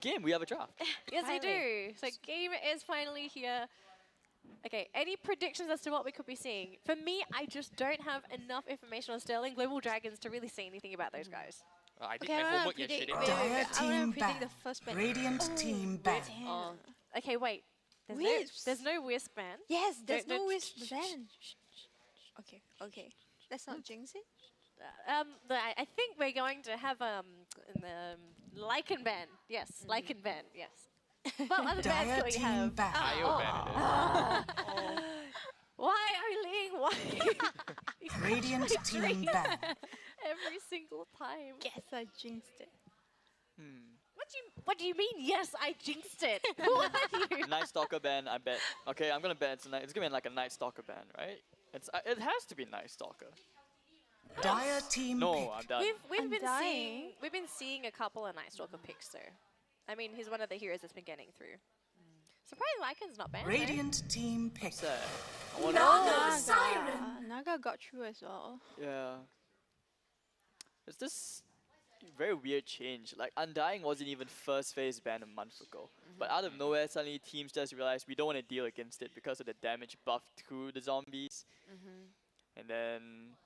Game, we have a draft. Yes, we do. So game is finally here. Okay, any predictions as to what we could be seeing? For me, I just don't have enough information on Sterling Global Dragons to really say anything about those guys. I did my homework yesterday. Dire I team want to predict the ban. first ban. Radiant team ban. Damn. Okay, wait. Wisps. There's no Wisp ban. Yes, there's Don't- no don't- Wisp ban. Okay, okay. Let's not jinx it. I think we're going to have Lycan ban. Yes, Lycan ban. Yes. What other bans Dire do we team have? ban. IO banned Why, Eileen? Why? Radiant team ban. Every single time. Guess I jinxed it. What do you mean? Yes, I jinxed it. Who are you? Night Stalker ban, I bet. Okay, I'm gonna bet it's gonna be like a Night Stalker ban, right? It has to be Night Stalker. Dire team No, pick. I'm done. We've been seeing a couple of Night Stalker picks though. I mean, he's one of the heroes that's been getting through. Surprised Lycan's not banned. Radiant team pick. Sad. I wonder- Naga got through as well. Yeah. It's this very weird change. Like, Undying wasn't even first phase banned a month ago. But out of nowhere, suddenly teams just realized we don't want to deal against it because of the damage buff to the zombies. And then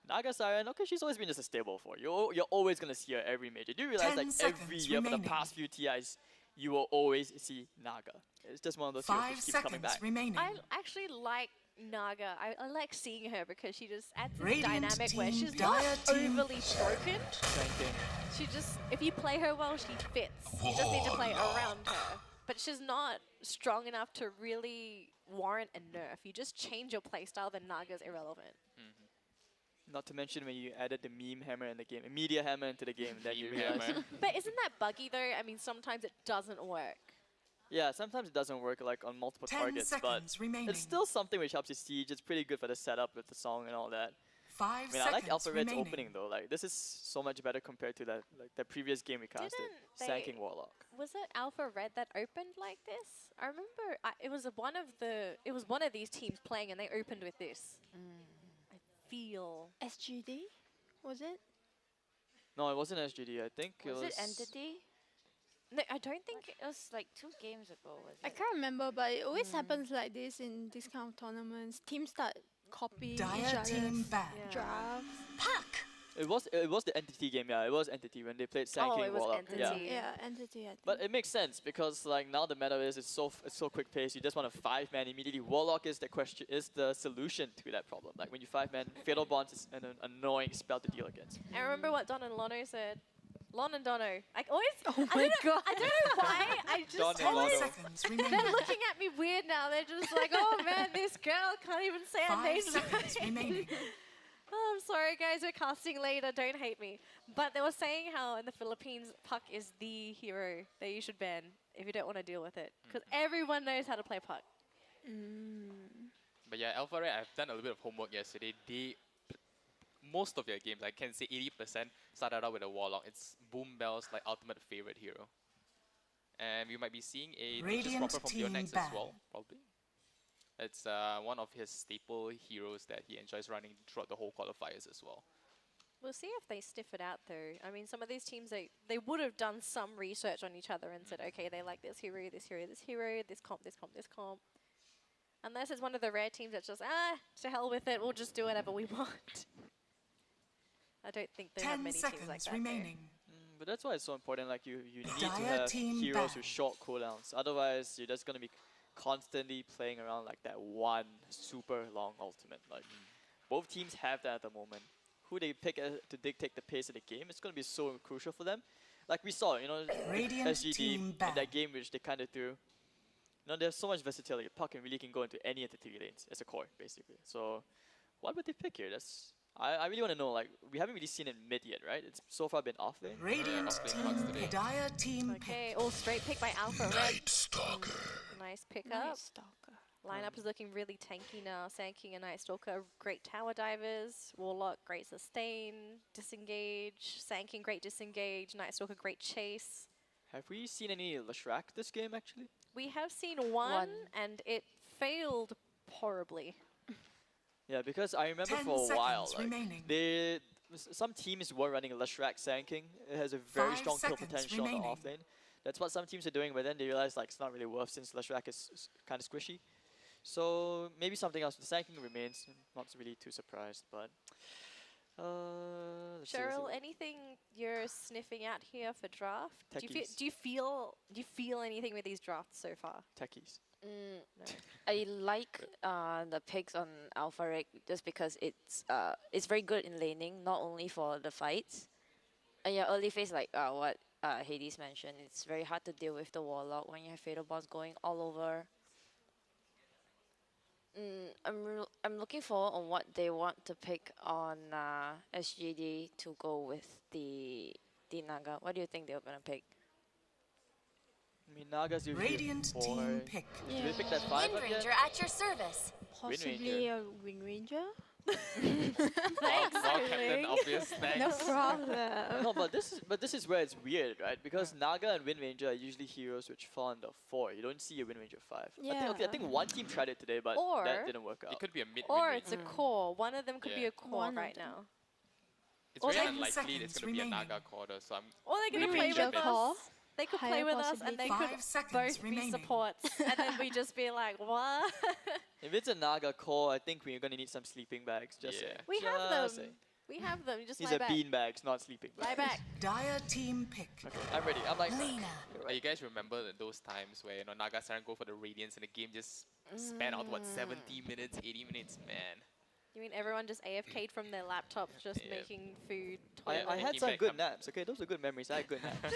Naga Siren, okay, she's always been just a stable for you. You're always going to see her every major. Do you realize 10 like every seconds year for the remaining. past few TIs, you will always see Naga. It's just one of those heroes 5 which keeps coming seconds back. remaining. I actually like Naga. I like seeing her because she just adds this Radiant dynamic where team, she's Dire not team. overly broken. Thanking. She just, if you play her well, she fits. You just need to play around her. But she's not strong enough to really warrant a nerf. You just change your playstyle, then Naga's irrelevant. Not to mention when you added the meme hammer in the game, media hammer into the game, then you Meme realize. hammer. But isn't that buggy though? I mean, sometimes it doesn't work. Yeah, sometimes it doesn't work like on multiple 10 targets, but seconds remaining. it's still something which helps you siege. It's pretty good for the setup with the song and all that. 5 I mean, I seconds like Alpha Red's remaining. opening though. Like, this is so much better compared to that the previous game we casted, Didn't they- Sanking Warlock. Was it Alpha Red that opened like this? I remember it was one of these teams playing and they opened with this. I feel. SGD? Was it? No, it wasn't SGD. I think it Was was. it Entity? No, I don't think It was like 2 games ago, was I it? can't remember, but it always happens like this in this kind of tournaments. Teams start copying each Dire team other's ban. drafts. It was the Entity game. Yeah, it was Entity when they played Sanking it was Warlock. Entity. Yeah. Yeah, Entity, I think. But it makes sense because like now the meta is it's so quick paced. You just want a 5-man immediately. Warlock is the solution to that problem. Like when you 5-man, Fatal Bonds is an annoying spell to deal against. I remember what Don and Lono said. Lon and Dono. I always. Oh my God. I don't know why. I just Don and 10 Lono. seconds They're remaining. looking at me weird now. They're just like, oh man, this girl can't even say her 5 name. seconds remaining. Oh, I'm sorry, guys. We're casting later. Don't hate me. But they were saying how in the Philippines, Puck is the hero that you should ban if you don't want to deal with it. Because everyone knows how to play Puck. But yeah, Alpha Red, I've done a little bit of homework yesterday. Most of their games, I can say 80%, started out with a Warlock. It's Boom Bell's like ultimate favorite hero. And we might be seeing a Nature's Radiant Proper from team Neonex as ban. well, probably. It's one of his staple heroes that he enjoys running throughout the whole qualifiers as well. We'll see if they stiff it out, though. I mean, some of these teams, they would have done some research on each other and said, okay, they like this hero, this hero, this hero, this comp, this comp, this comp. Unless it's one of the rare teams that's just, to hell with it, we'll just do whatever we want. I don't think they have 10 many teams like seconds that. though. remaining. But that's why it's so important. Like you need to Dire have team heroes ban. with short cooldowns. Otherwise, you're just gonna be constantly playing around like that one super long ultimate. Like both teams have that at the moment. Who they pick to dictate the pace of the game, it's gonna be so crucial for them. Like we saw, Radiant SGD team in ban. that game which they kind of threw. There's so much versatility. Puck really can go into any of the 3 lanes as a core, basically. So, what would they pick here? I really want to know. Like, we haven't really seen it mid yet, right? It's so far been off lane. Radiant Off-lane Pucks team today. Dire team Okay, pick. all straight pick by Alpha Red. Nice pickup. Night Stalker. Lineup is looking really tanky now. Sanking and Night Stalker, great tower divers. Warlock, great sustain. Disengage. Sanking, great disengage. Night Stalker, great chase. Have we seen any Lashrak this game, actually? We have seen one, and it failed horribly. Yeah, because I remember 10 for a while, seconds remaining. some teams were running Lashrak Sanking. It has a very 5 strong kill seconds potential on remaining. the off lane. That's what some teams are doing, but then they realize like it's not really worth since Leshrac is kind of squishy. So maybe something else. The Sand King remains. Not really too surprised, but let's see, let's Cheryl, see. anything you're sniffing out here for draft? Techies. Do you feel anything with these drafts so far? Techies. I like the picks on Alpha Rig just because it's very good in laning, not only for the fights. And yeah, early phase like what Hades mentioned, it's very hard to deal with the Warlock when you have Fatal Bonds going all over. I'm looking forward on what they want to pick on SGD to go with the Naga. What do you think they're gonna pick? I mean, Naga's usually Radiant a 4. team pick. Did we pick that 5 Wind up yet? Ranger at your service. Possibly a Wind Ranger. Thanks, Wow, Captain Ling. Obvious, No thanks. problem. No, but this is where it's weird, right? Because Naga and Wind Ranger are usually heroes which fall under 4. You don't see a Wind Ranger 5. I think one team tried it today, but Or- that didn't work out. It could be a mid Or win it's a rate. core. One of them could be Yeah. a core One of right them. now. It's Or very 10 unlikely that it's seconds going to be a remaining. Naga quarter, so I'm Or they could Wind play Ranger with bet. core. us. They could Higher play with us, and they possibility. could 5 seconds both be remaining. supports, and then we just be like, what? If it's a Naga core, I think we're gonna need some sleeping bags. Just Yeah. saying. We have Just them. saying. We have them. You just These lie are back. bean bags, not sleeping Lie bags. back. Dire team pick. Okay, I'm ready. I'm like, Lena. You guys remember those times where Naga Siren go for the Radiance and the game just span out what 70 minutes, 80 minutes, man. You mean everyone just AFK'd from their laptops, just Yeah. making food? I toilet? had Thinking some back, good I'm- naps. Okay, those are good memories. I had good naps.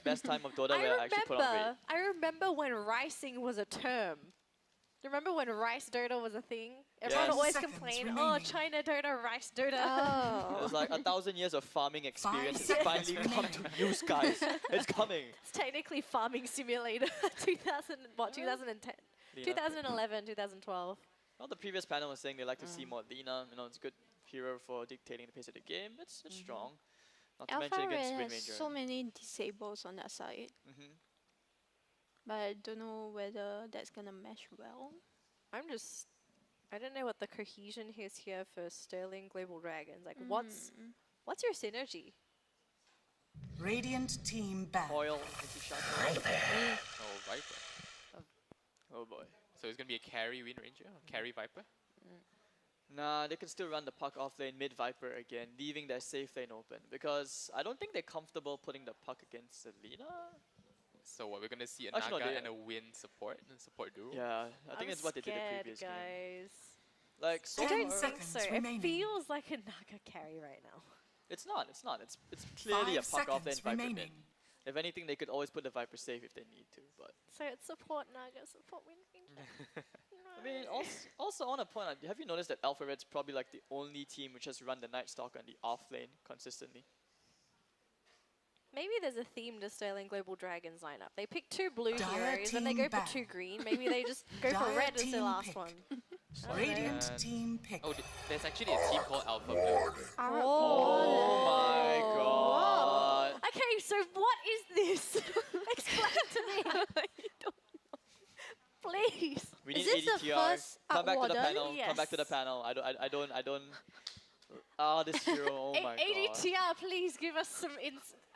Best time of Dota where I actually put on weight. I remember when ricing was a term. Do you remember when rice Dota was a thing? Everyone Yes. always Seconds complained, remaining. oh, China Dota, rice Dota. It was Oh. like 1,000 years of farming experience. It's seconds finally come to remaining. use, guys. It's coming. It's technically Farming Simulator 2010? Lina. 2011, 2012. Well, the previous panel was saying they like to see more Lina. You know, it's a good hero for dictating the pace of the game. It's strong. Not to mention Alpha against Red Wind has Ranger. so many disables on that side, but I don't know whether that's gonna mesh well. I don't know what the cohesion is here for Sterling Global Dragons. Like, what's your synergy? Radiant team back. Coil into shot. Oh, Viper. Oh boy. So it's going to be a carry Wind Ranger, or carry Viper? Nah, they can still run the puck off lane mid Viper again, leaving their safe lane open. Because I don't think they're comfortable putting the puck against Selena. So what, we're going to see a Actually, no, Naga they- and a Wind support duo? Yeah, I think I'm it's what they did the scared, previous game. guys. Like so I Ten don't far, think seconds so. remaining. It feels like a Naga carry right now. it's not. It's clearly a 5 puck off lane seconds Viper mid. remaining. If anything, they could always put the Viper safe if they need to. But So it's support Naga, support Wind Ranger. I mean, also on a point, have you noticed that Alpha Red's probably like the only team which has run the Night Stalker on the off lane consistently? Maybe there's a theme to Sterling Global Dragons lineup. They pick 2 blue Dire heroes and they go team for back. 2 green. Maybe they just go for Dire red as the team last pick. one. Radiant Man. team pick. Oh, there's actually a team called Alpha Blue. Oh my god! Okay, so what is this? Explain to me. Please. We Is need this the ADTR. first Come back to the Warden? panel. Come back to the Yes. panel. I don't. Ah, this hero. Oh my god. ADTR, please give us some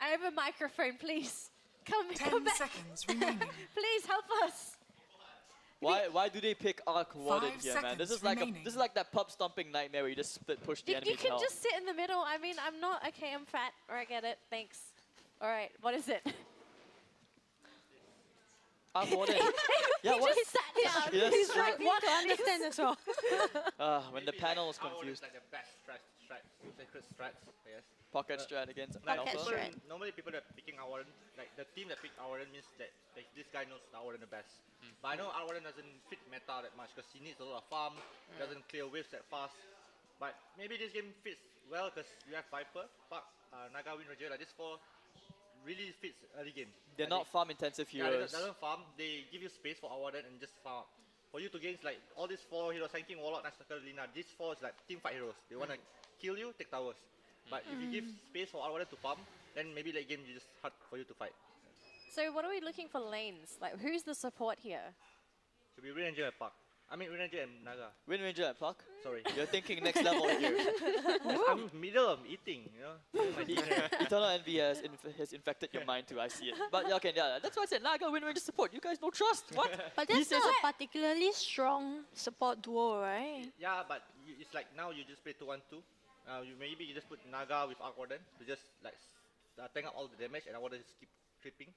I have a microphone, please. Come 10 back. seconds remaining. Please help us. Why do they pick Arc Warden 5 here, man? This is seconds like remaining. this is like that pub stomping nightmare where you just split push the You enemy can hell. just sit in the middle. I mean, I'm not okay. I'm fat. Or I get it. Thanks. All right. What is it? Arc Warden. He Yeah, what? just sat down. Yes, He's sure. like, what To understand as well. When the panel is confused. Like the best strats, sacred strats, yes. Pocket strat against Like Alpha. people, strat. normally people that picking Awaran, like the team that picked Awaran means that this guy knows Awaran the best. But I know Awaran doesn't fit meta that much because he needs a lot of farm, doesn't clear waves that fast. But maybe this game fits well because you have Viper, Puck, Naga, Wind Ranger, like this 4 really fits early game. They're Like not farm intensive Yeah, they heroes. doesn't farm. They give you space for Awaran and just farm. For you to gain like all these 4 heroes, Sand King, Warlock, Night Stalker, Lina, these 4 is like team fight heroes. They wanna kill you, take towers. But if you give space for Awaran to farm, then maybe late game you just hard for you to fight. So what are we looking for lanes? Like, who's the support here? To be Wind Ranger and Puck. I mean, Ranger and Naga. Wind Ranger and Puck. Sorry. You're thinking next level here. I'm middle of eating, you know. Doing my dinner. Eternal Envy has infected your mind too, I see it. But yeah, okay, yeah, that's why I said Naga, Wind Ranger support. You guys no trust. What? But He that's says not a particularly strong support duo, right? Yeah, but it's like now you just play 2-1-2. Maybe you just put Naga with Arc Warden to just like tank up all the damage, and I want to just keep creeping.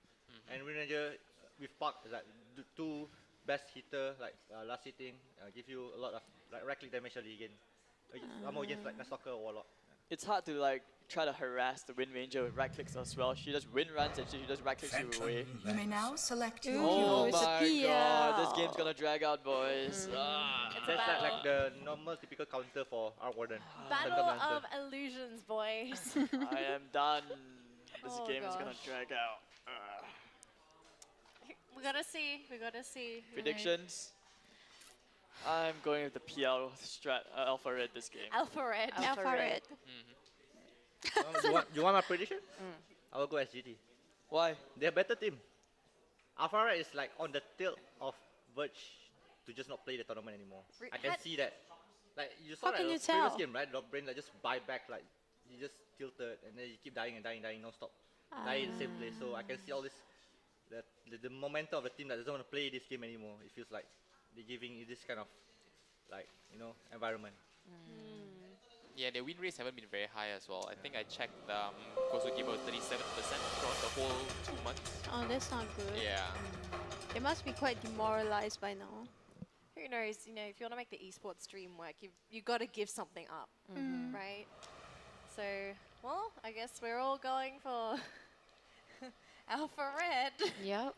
And Wind Ranger with Puck is like two best hitter, like last hitting, give you a lot of like right click damage early again. I'm more against like Nastalker or Warlock. It's hard to like try to harass the Wind Ranger with right clicks as well. She does wind runs and she just right clicks you away. You may now select your Oh it's a my PL. god, this game's gonna drag out, boys. That's like the normal typical counter for Arc Warden. Battle Phantom Lancer. of illusions, boys. I am done. This Oh game is gonna gosh. drag out. We gotta see. We gotta see. Predictions? I'm going with the PL Alpha Red this game. Alpha Red. Alpha Red. You want my prediction? I will go SGT. Why? They're a better team. Alpha Red is like on the tilt of verge to just not play the tournament anymore. I can see that. Like you saw How that can the you previous tell? game, right? Dog Brain like just buy back, like you just tilted and then you keep dying and dying non-stop. Die in the same place. So I can see all this, the momentum of the team that doesn't want to play this game anymore. It feels like they're giving you this kind of like, you know, environment. Yeah, their win rates haven't been very high as well. I think I checked Kosu gave out 37% throughout the whole 2 months. Oh, that's not good. Yeah. They must be quite demoralized by now. Who knows? You know, if you want to make the esports dream work, you got to give something up, right? So, well, I guess we're all going for Alpha Red. Yep.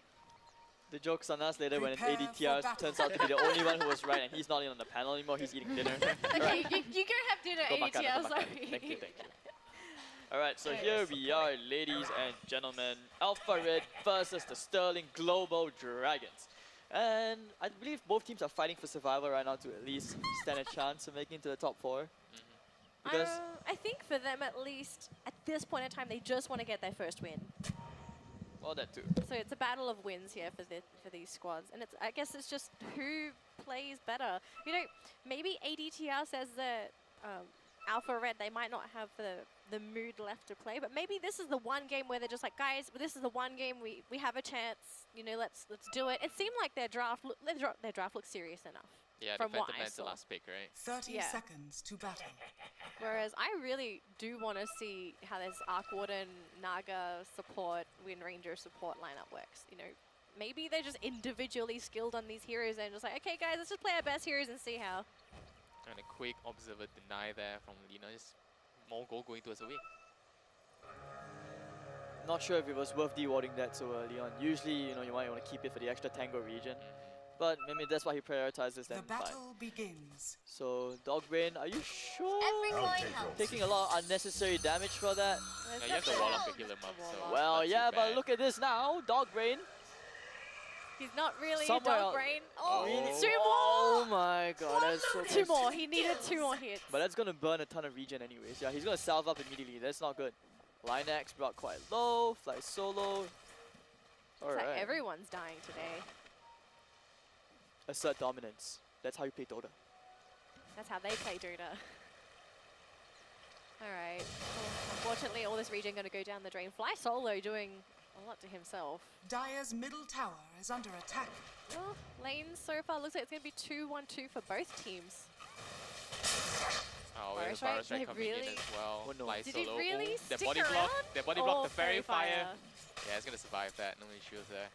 The joke's on us later when Prepare for ADTR battle. turns out to be the only one who was right and he's not even on the panel anymore, he's eating dinner. Okay, you go have dinner, Go makan, ADTR, go makan. sorry. Thank you. Alright, so here we are, ladies and gentlemen. Alpha Red versus the Sterling Global Dragons. And I believe both teams are fighting for survival right now to at least stand a chance of making it to the top 4. Because I think for them, at least, at this point in time, they just want to get their first win. well, that too. So it's a battle of wins here for these squads, and I guess it's just who plays better. You know, maybe ADTR says that Alpha Red, they might not have the mood left to play, but maybe this is the one game where they're just like, guys, this is the one game we have a chance. You know, let's do it. It seemed like their draft looked serious enough. Yeah, From the what Phantom I Man's the saw. last pick, right? 30 Yeah. seconds to battle. Whereas I really do want to see how this Arc Warden, Naga support, Wind Ranger support lineup works. You know, maybe they're just individually skilled on these heroes and just like, okay, guys, let's just play our best heroes and see how. And a quick observer deny there from Lina. Just more goal going towards away. Not sure if it was worth dewarding that so early on. Usually, you know, you might want to keep it for the extra tango region. But maybe that's why he prioritizes The them. Fine. battle begins. So, Dogbrain, are you sure? Every coin helps. Taking a lot of unnecessary damage for that? Yeah, you have the Warlock to heal him up, so Well, not too yeah, but bad. look at this now. Dogbrain. He's not really Somewhere a else. dog brain. Oh, Oh. 2 more! Oh my god, that's so 2 close. more. He needed 2 more hits. But that's gonna burn a ton of regen anyways. Yeah, he's gonna salve up immediately. That's not good. Linex brought quite low. Fly solo. Looks like Alright. everyone's dying today. Assert dominance. That's how you play Dota. That's how they play Dota. Alright. Well, unfortunately, all this regen going to go down the drain. Fly Solo doing a lot to himself. Dire's middle tower is under attack. Well, lanes so far looks like it's going to be 2-1-2 for both teams. Oh, there's Virus Virus Right, Right they coming in really- as well. Oh no. Fly Did he solo. really Oh, their stick body around? block. Their body block. Oh, The fairy fire. fire. Yeah, it's gonna survive that. No issues there.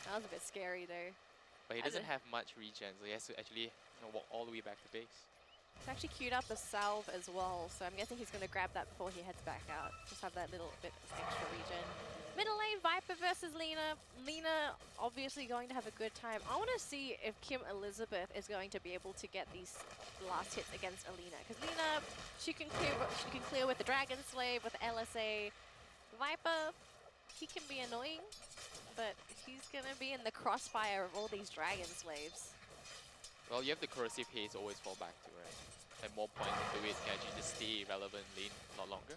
That was a bit scary though. But he I doesn't don't- have much regen, so he has to actually walk all the way back to base. It's actually queued up a salve as well, so I'm guessing he's going to grab that before he heads back out. Just have that little bit of extra regen. Middle lane, Viper versus Lina. Lina obviously going to have a good time. I want to see if Kim Elizabeth is going to be able to get these last hits against Alina. Because Lina, she can clear with the Dragon Slave, with the LSA. Viper, he can be annoying, but he's going to be in the crossfire of all these Dragon Slaves. Well, you have the corrosive haze always fall back to, right? And more points into it can actually just stay relevant lane a lot longer.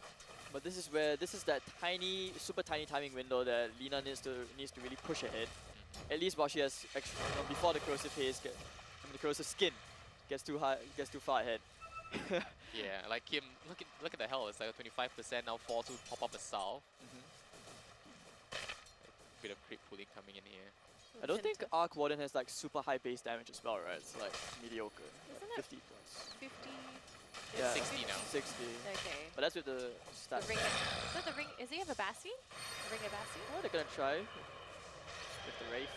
But this is that tiny, super tiny timing window that Lina needs to really push ahead. At least while she has extra, before the corrosive haze, the corrosive skin gets too far ahead. Yeah, like Kim, look at the hell. It's like a 25% now. Fall to pop up a salve. Bit of creep pulling coming in here. I don't think Arc Warden has like super high base damage as well, right? It's like mediocre. Isn't Like it 50 plus. 50? Yeah, 60 now. 60. Okay. But that's with the The stat. ring. Is that the ring? Is he have a Bassi? A ring of Bassi? Oh, they're gonna try with the Wraith.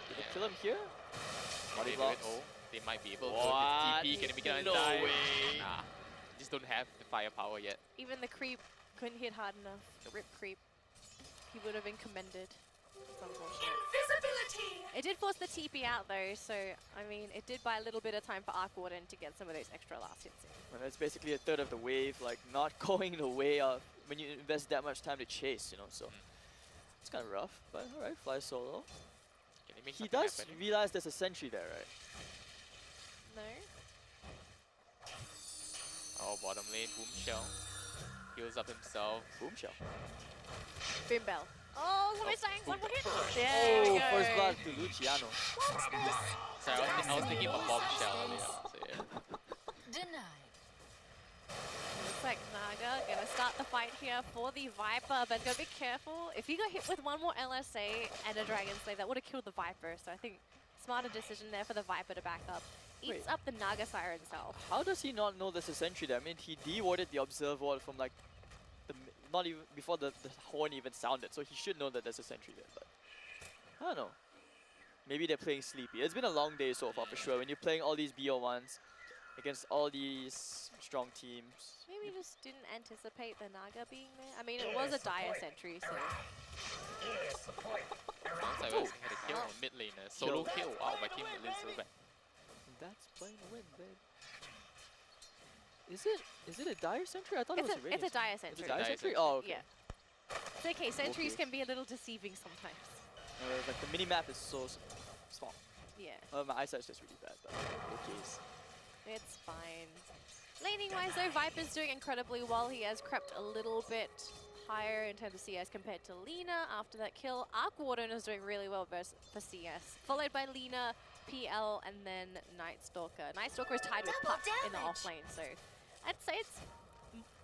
Did they Yeah. kill him here? Can Body they do it? blocks. Oh, they might be able to. What? TP, can they make it No undie? way. Nah, just don't have the firepower yet. Even the creep couldn't hit hard enough. The rip creep. He would have been commended. It's unfortunate. It did force the TP out though, so I mean, it did buy a little bit of time for Arc Warden to get some of those extra last hits in. Well, it's basically a third of the wave, like not going the way of when you invest that much time to chase, you know. So it's kind of rough, but all right, fly solo. Can they make He something does happen? realize there's a sentry there, right? No? Oh, bottom lane, Boom Shell. Heals up himself. Boom shell. Boom Bell. Oh, somebody's dying, boom. someone hit! There we go. First blood to Luciano. Sorry, I was thinking of Bombshell earlier. So yeah. Looks like Naga gonna start the fight here for the Viper, but gotta be careful. If he got hit with one more LSA and a Dragon Slave, that would have killed the Viper. So I think smarter decision there for the Viper to back up. Eats Wait. up the Naga Siren himself. How does he not know there's a sentry there? I mean, he de-warded the Observe Ward from like not even before the horn even sounded, so he should know that there's a sentry there. But I don't know. Maybe they're playing sleepy. It's been a long day so far for sure. When you're playing all these BO1s against all these strong teams. Maybe just didn't anticipate the Naga being there. I mean, it was a dire sentry, so Sounds like we had a kill on mid lane. A solo kill. Wow, my team is so bad. That's playing a win, babe. Is it a dire sentry? I thought it was a it's radiant. a dire It's sentry. a dire Dire sentry? sentry. Oh, okay. Yeah. It's okay, sentries Okay. can be a little deceiving sometimes. Like the mini-map is so small. Yeah, My eyesight's just really bad, but okay. it's fine. Laning-wise though, Viper's doing incredibly well. He has crept a little bit higher in terms of CS compared to Lina after that kill. Arc Warden is doing really well for CS, followed by Lina, PL, and then Night Stalker. Night Stalker is tied with Puck in the off lane, so I'd say it's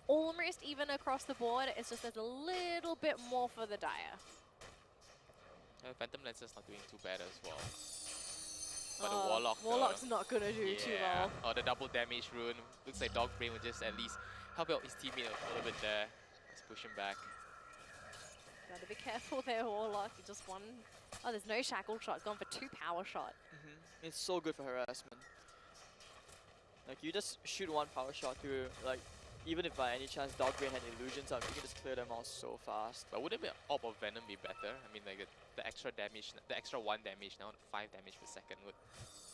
almost even across the board. It's just there's a little bit more for the Dire. Phantom Lancer's not doing too bad as well. But the Warlock. Warlock's not gonna do too well. Oh, the double damage rune. Looks like Dog Brain will just at least help out his teammate a little bit there. Let's push him back. Gotta be careful there, Warlock. You just one. Oh, there's no shackle shot. Gone for 2 power shot. It's so good for harassment. Like you just shoot one power shot through, like even if by any chance Dog Brain had illusions up, you can just clear them all so fast. But wouldn't the Orb of Venom be better? I mean, like the extra damage, the extra 1 damage now, 5 damage per second would.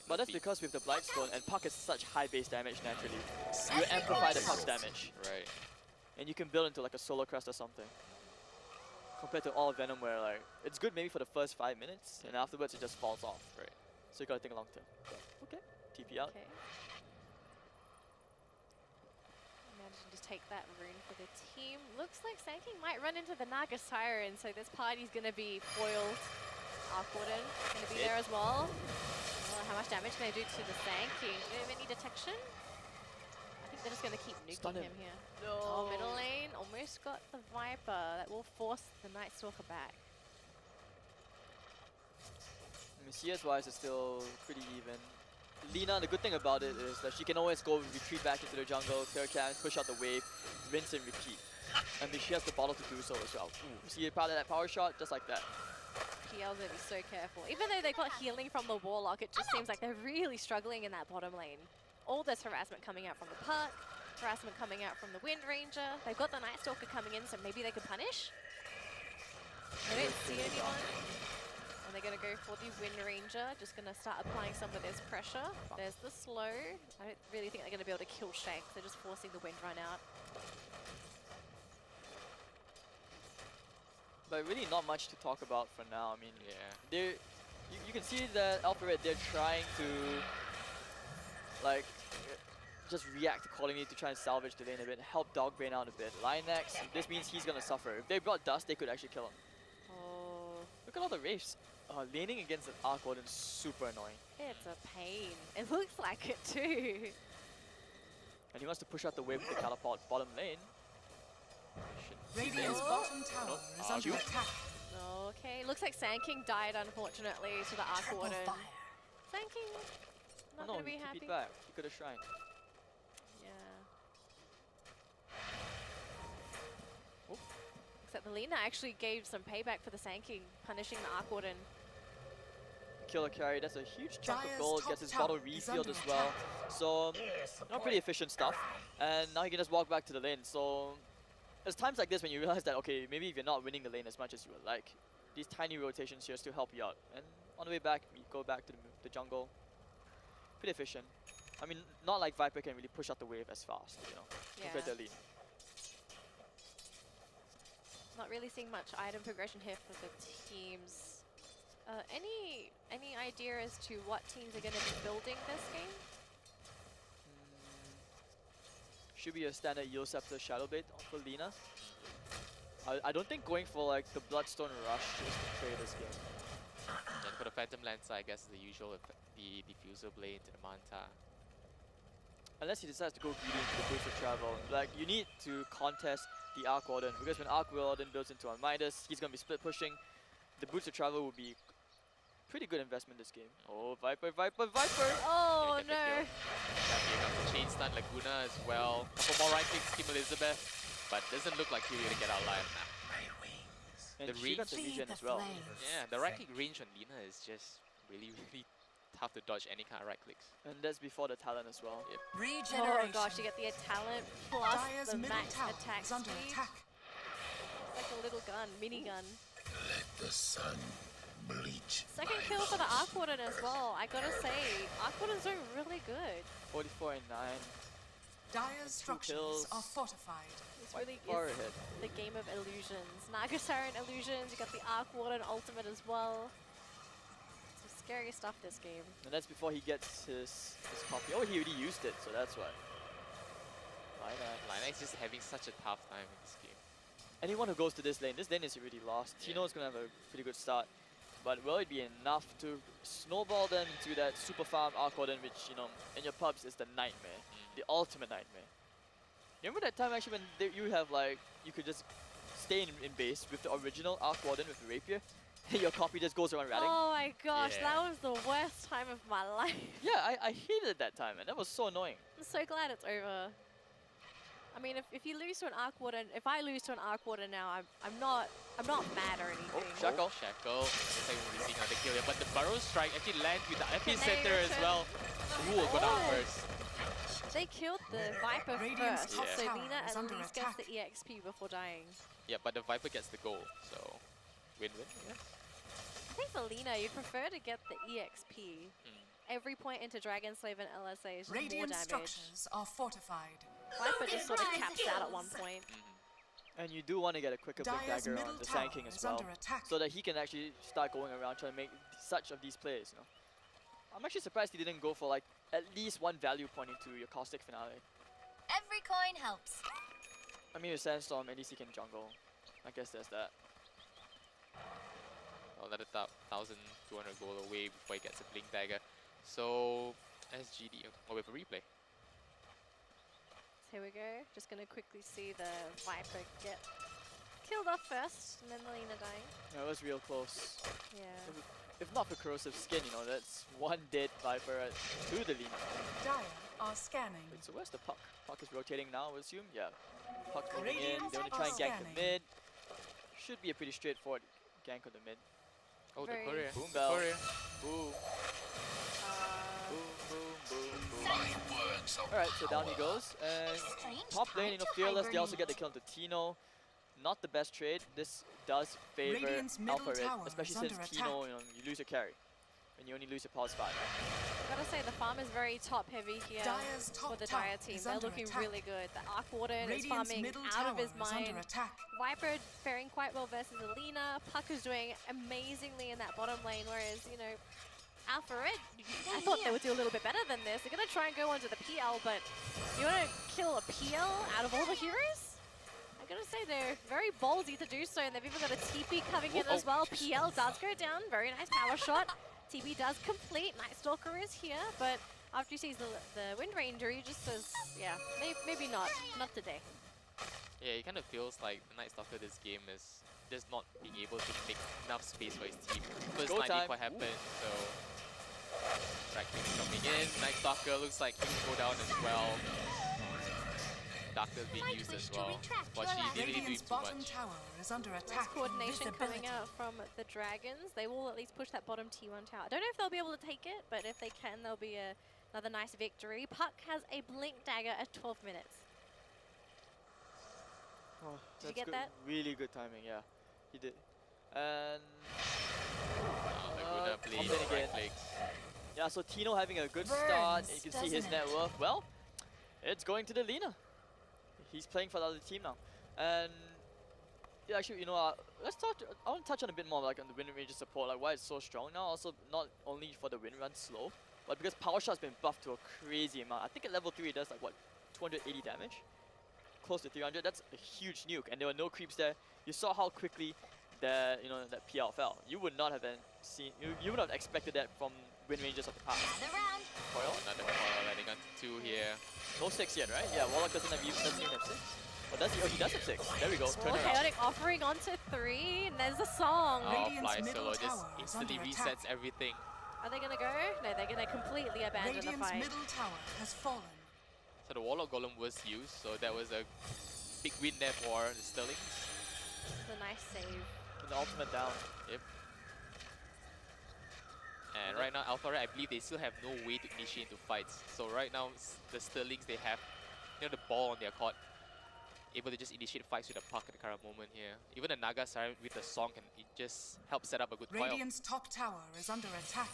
But that's because with the Blightstone and Puck has such high base damage naturally, you amplify the Puck's damage. Right. And you can build into like a Solar Crest or something. Compared to all Venom where like, it's good maybe for the first 5 minutes, and afterwards it just falls off. Right. So you gotta think long term. Okay, TP out. Okay. Managing to take that rune for the team. Looks like Sankey might run into the Naga Siren, so this party's gonna be foiled. Arc Warden gonna be there as well. Oh, how much damage can they do to the Sankey? Do they have any detection? I think they're just gonna keep nuking Stun him him. here. No. Oh, middle lane almost got the Viper. That will force the Night Stalker back. I mean, CS-wise, it's still pretty even. Lina, the good thing about it is that she can always go retreat back into the jungle, clear camps, push out the wave, rinse and repeat. And she has the bottle to do so as well. See part of that power shot, just like that. PL's gonna be so careful. Even though they got healing from the Warlock, it just seems like they're really struggling in that bottom lane. All this harassment coming out from the Puck, harassment coming out from the Wind Ranger. They've got the Night Stalker coming in, so maybe they could punish. They don't see anyone. And they're gonna go for the Wind Ranger, just gonna start applying some of this pressure. There's the slow. I don't really think they're gonna be able to kill Shanks. They're just forcing the Wind Run out. But really not much to talk about for now. I mean, Yeah. you can see that Alpha Red, they're trying to like just react accordingly to try and salvage the lane a bit, help Dogbrain out a bit. Linex, this means he's gonna suffer. If they brought Dust, they could actually kill him. Oh, Look at all the Wraiths. Laning against an Arc Warden is super annoying. it's a pain. It looks like it too. And he wants to push out the wave with the Catapult bottom lane. Radiant's Oh. bottom tower is under Cube. attack. Okay, looks like Sand King died unfortunately to the Arc Triple Warden. fire. Sand King, not Oh no, gonna be he happy. beat back. He could have shrined. Yeah. Oh. Except the Lina actually gave some payback for the Sand King, punishing the Arc Warden. Killer carry, that's a huge chunk of Dire's gold, top gets his tower bottle is refilled under as well. attack. So, pretty efficient stuff. And now he can just walk back to the lane. So, there's times like this when you realize that, okay, maybe if you're not winning the lane as much as you would like, these tiny rotations here still help you out. And on the way back, you go back to the jungle. Pretty efficient. I mean, not like Viper can really push out the wave as fast, you know, compared to Yeah. Lean. Not really seeing much item progression here for the teams. Any idea as to what teams are going to be building this game? Should be a standard Yield Scepter Shadowblade for Lina. I don't think going for like the Bloodstone Rush is the play this game. Then for the Phantom Lancer, I guess the usual, the Diffuser Blade into the Manta. Unless he decides to go greedy into the Boots of Travel. Like, you need to contest the Arc Warden, because when Arc Warden builds into a Midas, he's going to be split pushing. The Boots of Travel will be pretty good investment this game. Oh, Viper, Viper, Viper! Oh Gonna get the no! kill. Here comes the Chain Stun Laguna as well. Couple more right clicks, Team Elizabeth. But doesn't look like he'll be able to get out alive now. And The she got the Feed regen the as well. flames. Yeah, the right click range on Lina is just really, really tough to dodge any kind of right clicks. And that's before the talent as well. Yep. Regeneration. Oh gosh, you get the talent plus Dire's the middle max tower attack is under speed. attack. It's like a little gun, mini gun. Let the sun bleach. Second kill for the Arc Warden as well. I gotta say, Arc Warden's doing really good. 44 and 9. Dire's structures kills. are fortified. This Quite really far is ahead. the game of illusions. Nagasaran illusions, you got the Arc Warden ultimate as well. Some scary stuff this game. And that's before he gets his copy. Oh, he already used it, so that's why. Lina is just having such a tough time in this game. Anyone who goes to this lane is already lost. Yeah. Tino's gonna have a pretty good start. But will it be enough to snowball them into that super farm Arc Warden, which, you know, in your pubs is the nightmare. The ultimate nightmare. You remember that time actually when you have like, you could just stay in base with the original Arc Warden with the Rapier, and your copy just goes around ratting? Oh my gosh, Yeah. that was the worst time of my life. Yeah, I hated that time, and that was so annoying. I'm so glad it's over. I mean, if you lose to an Arc Warden, if I lose to an Arc Warden now, I'm not mad or anything. Oh, Shackle. Shackle. Looks like we'll be seeing another kill here. But the Burrow Strike actually lands with the Can they epicenter as return? well. Who will go down Oh. first? They killed the Viper Radiant's first, top so tower Lina is at under least gets attack. the EXP before dying. Yeah, but the Viper gets the goal, so win-win, I guess. I think for Lina, you'd prefer to get the EXP. Hmm. Every point into Dragon Slave and LSA is just more Radiant damage. structures are fortified. Viper just sort of caps out at one point. And you do want to get a quicker Big Dire's Dagger middle on the tower Sand King as is well, under attack. so that he can actually start going around trying to make such of these plays, you know. I'm actually surprised he didn't go for like at least one value point into your Caustic Finale. Every coin helps. I mean with Sandstorm, at least he can jungle. I guess there's that. Well, another 1,200 gold away before he gets a Blink Dagger. So, SGD, oh, we have a replay. So here we go. Just gonna quickly see the Viper get killed off first, and then the Lina dying. That was real close. Yeah. If not for Corrosive Skin, you know, that's one dead Viper to the Lina. Dire are scanning. Wait, so where's the Puck? Puck is rotating now, I assume? Yeah. Puck's moving in, Radiant's they want to try and gank scanning. the mid. Should be a pretty straightforward gank of the mid. Oh, Very- the courier. Boom The bell. courier. Boom, Uh, boom, boom, boom, boom. My words of Alright, so down he power. goes. And Strange top lane, you know, time to Fearless, they also get the hibernate. kill into Tino. Not the best trade. This does favor Radiant's middle Alpha Red, tower especially is since under Tino, attack. you know, you lose your carry. And you only lose your pulse 5. gotta say the farm is very top heavy here Dire's for top the tower Dire team. is They're under looking attack. really good. The Arc Warden is Radiant's farming middle out tower of his is mind. under attack. Viper faring quite well versus Alina. Puck is doing amazingly in that bottom lane, whereas, you know, Alpha Red, I thought they would do a little bit better than this. They're going to try and go onto the PL, but you want to kill a PL out of all the heroes? I'm going to say they're very ballsy to do so, and they've even got a TP coming in as well. PL does go down. Very nice power shot. TP does complete. Night Stalker is here, but after he sees the Wind Ranger, he just says, yeah, maybe not. Not today. Yeah, it kind of feels like the Night Stalker this game is just not being able to make enough space for his team. First Go time time. didn't quite happen, so Drag King coming in. Night Stalker looks like he will go down as well. Doctor's being used as well. But she didn't really do Radiant's too bottom much. tower is under Nice attack. coordination coming Visibility. out from the Dragons. They will at least push that bottom T1 tower. I don't know if they'll be able to take it, but if they can, there'll be another nice victory. Puck has a Blink Dagger at 12 minutes. Oh, Did you that's get good. that? Really good timing, yeah. He did. And Laguna plays then again. right legs. yeah, so Tino having a good start. You can see his doesn't net it? worth. Well, it's going to the Lina. He's playing for the other team now. And yeah, actually, you know, let's talk. I want to touch on a bit more like on the Wind Ranger support, like why it's so strong now. Also, not only for the Wind Run slow, but because Power Shot's been buffed to a crazy amount. I think at level 3 it does like what, 280 damage? Close to 300. That's a huge nuke, and there were no creeps there. You saw how quickly that that PL fell. You would not have seen. You would not have expected that from Wind Rangers of the past. Gather round. Coil? Another coil landing on 2 here. No 6 yet, right? Yeah, Warlock doesn't even have 6. Oh, does he? Oh, he does have 6. There we go. Turn Oh, it around. Chaotic offering onto 3, and there's the song. Oh, Radiant's Fly middle Solo just tower is instantly under resets attack. everything. Are they gonna go? No, they're gonna completely abandon the Radiant's fight. middle tower has fallen. So the Warlock Golem was used, so that was a big win there for the Sterlings. It's a nice save. And the ultimate down. Yep. And right now, Alpha Red, I believe they still have no way to initiate into fights. So right now, the Sterlings, they have the ball on their court, able to just initiate fights with the puck at the current moment here. Even the Naga Siren with the song can just help set up a good coil. Radiant's top tower is under attack.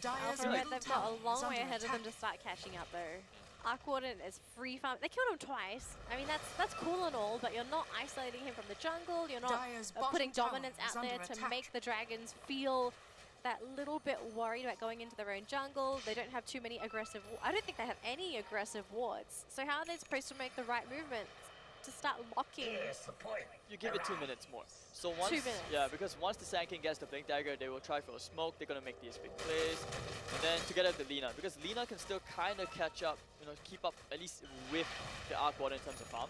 Dire's Alpha Red, middle they've tower got a long is way under ahead of attack. them to start catching up though. Arc Warden is free farm. They killed him twice. I mean, that's cool and all, but you're not isolating him from the jungle. You're not Dire's bottom putting tower dominance is out there under to attack. make the Dragons feel that little bit worried about going into their own jungle. They don't have too many aggressive. I don't think they have any aggressive wards. So how are they supposed to make the right movements to start locking? You give it 2 minutes more. So once, 2 minutes. yeah, because once the Sand King gets the Blink Dagger, they will try for a smoke. They're gonna make these big plays, and then together with the Lina, because Lina can still kind of catch up, keep up at least with the Arc Warden in terms of farm.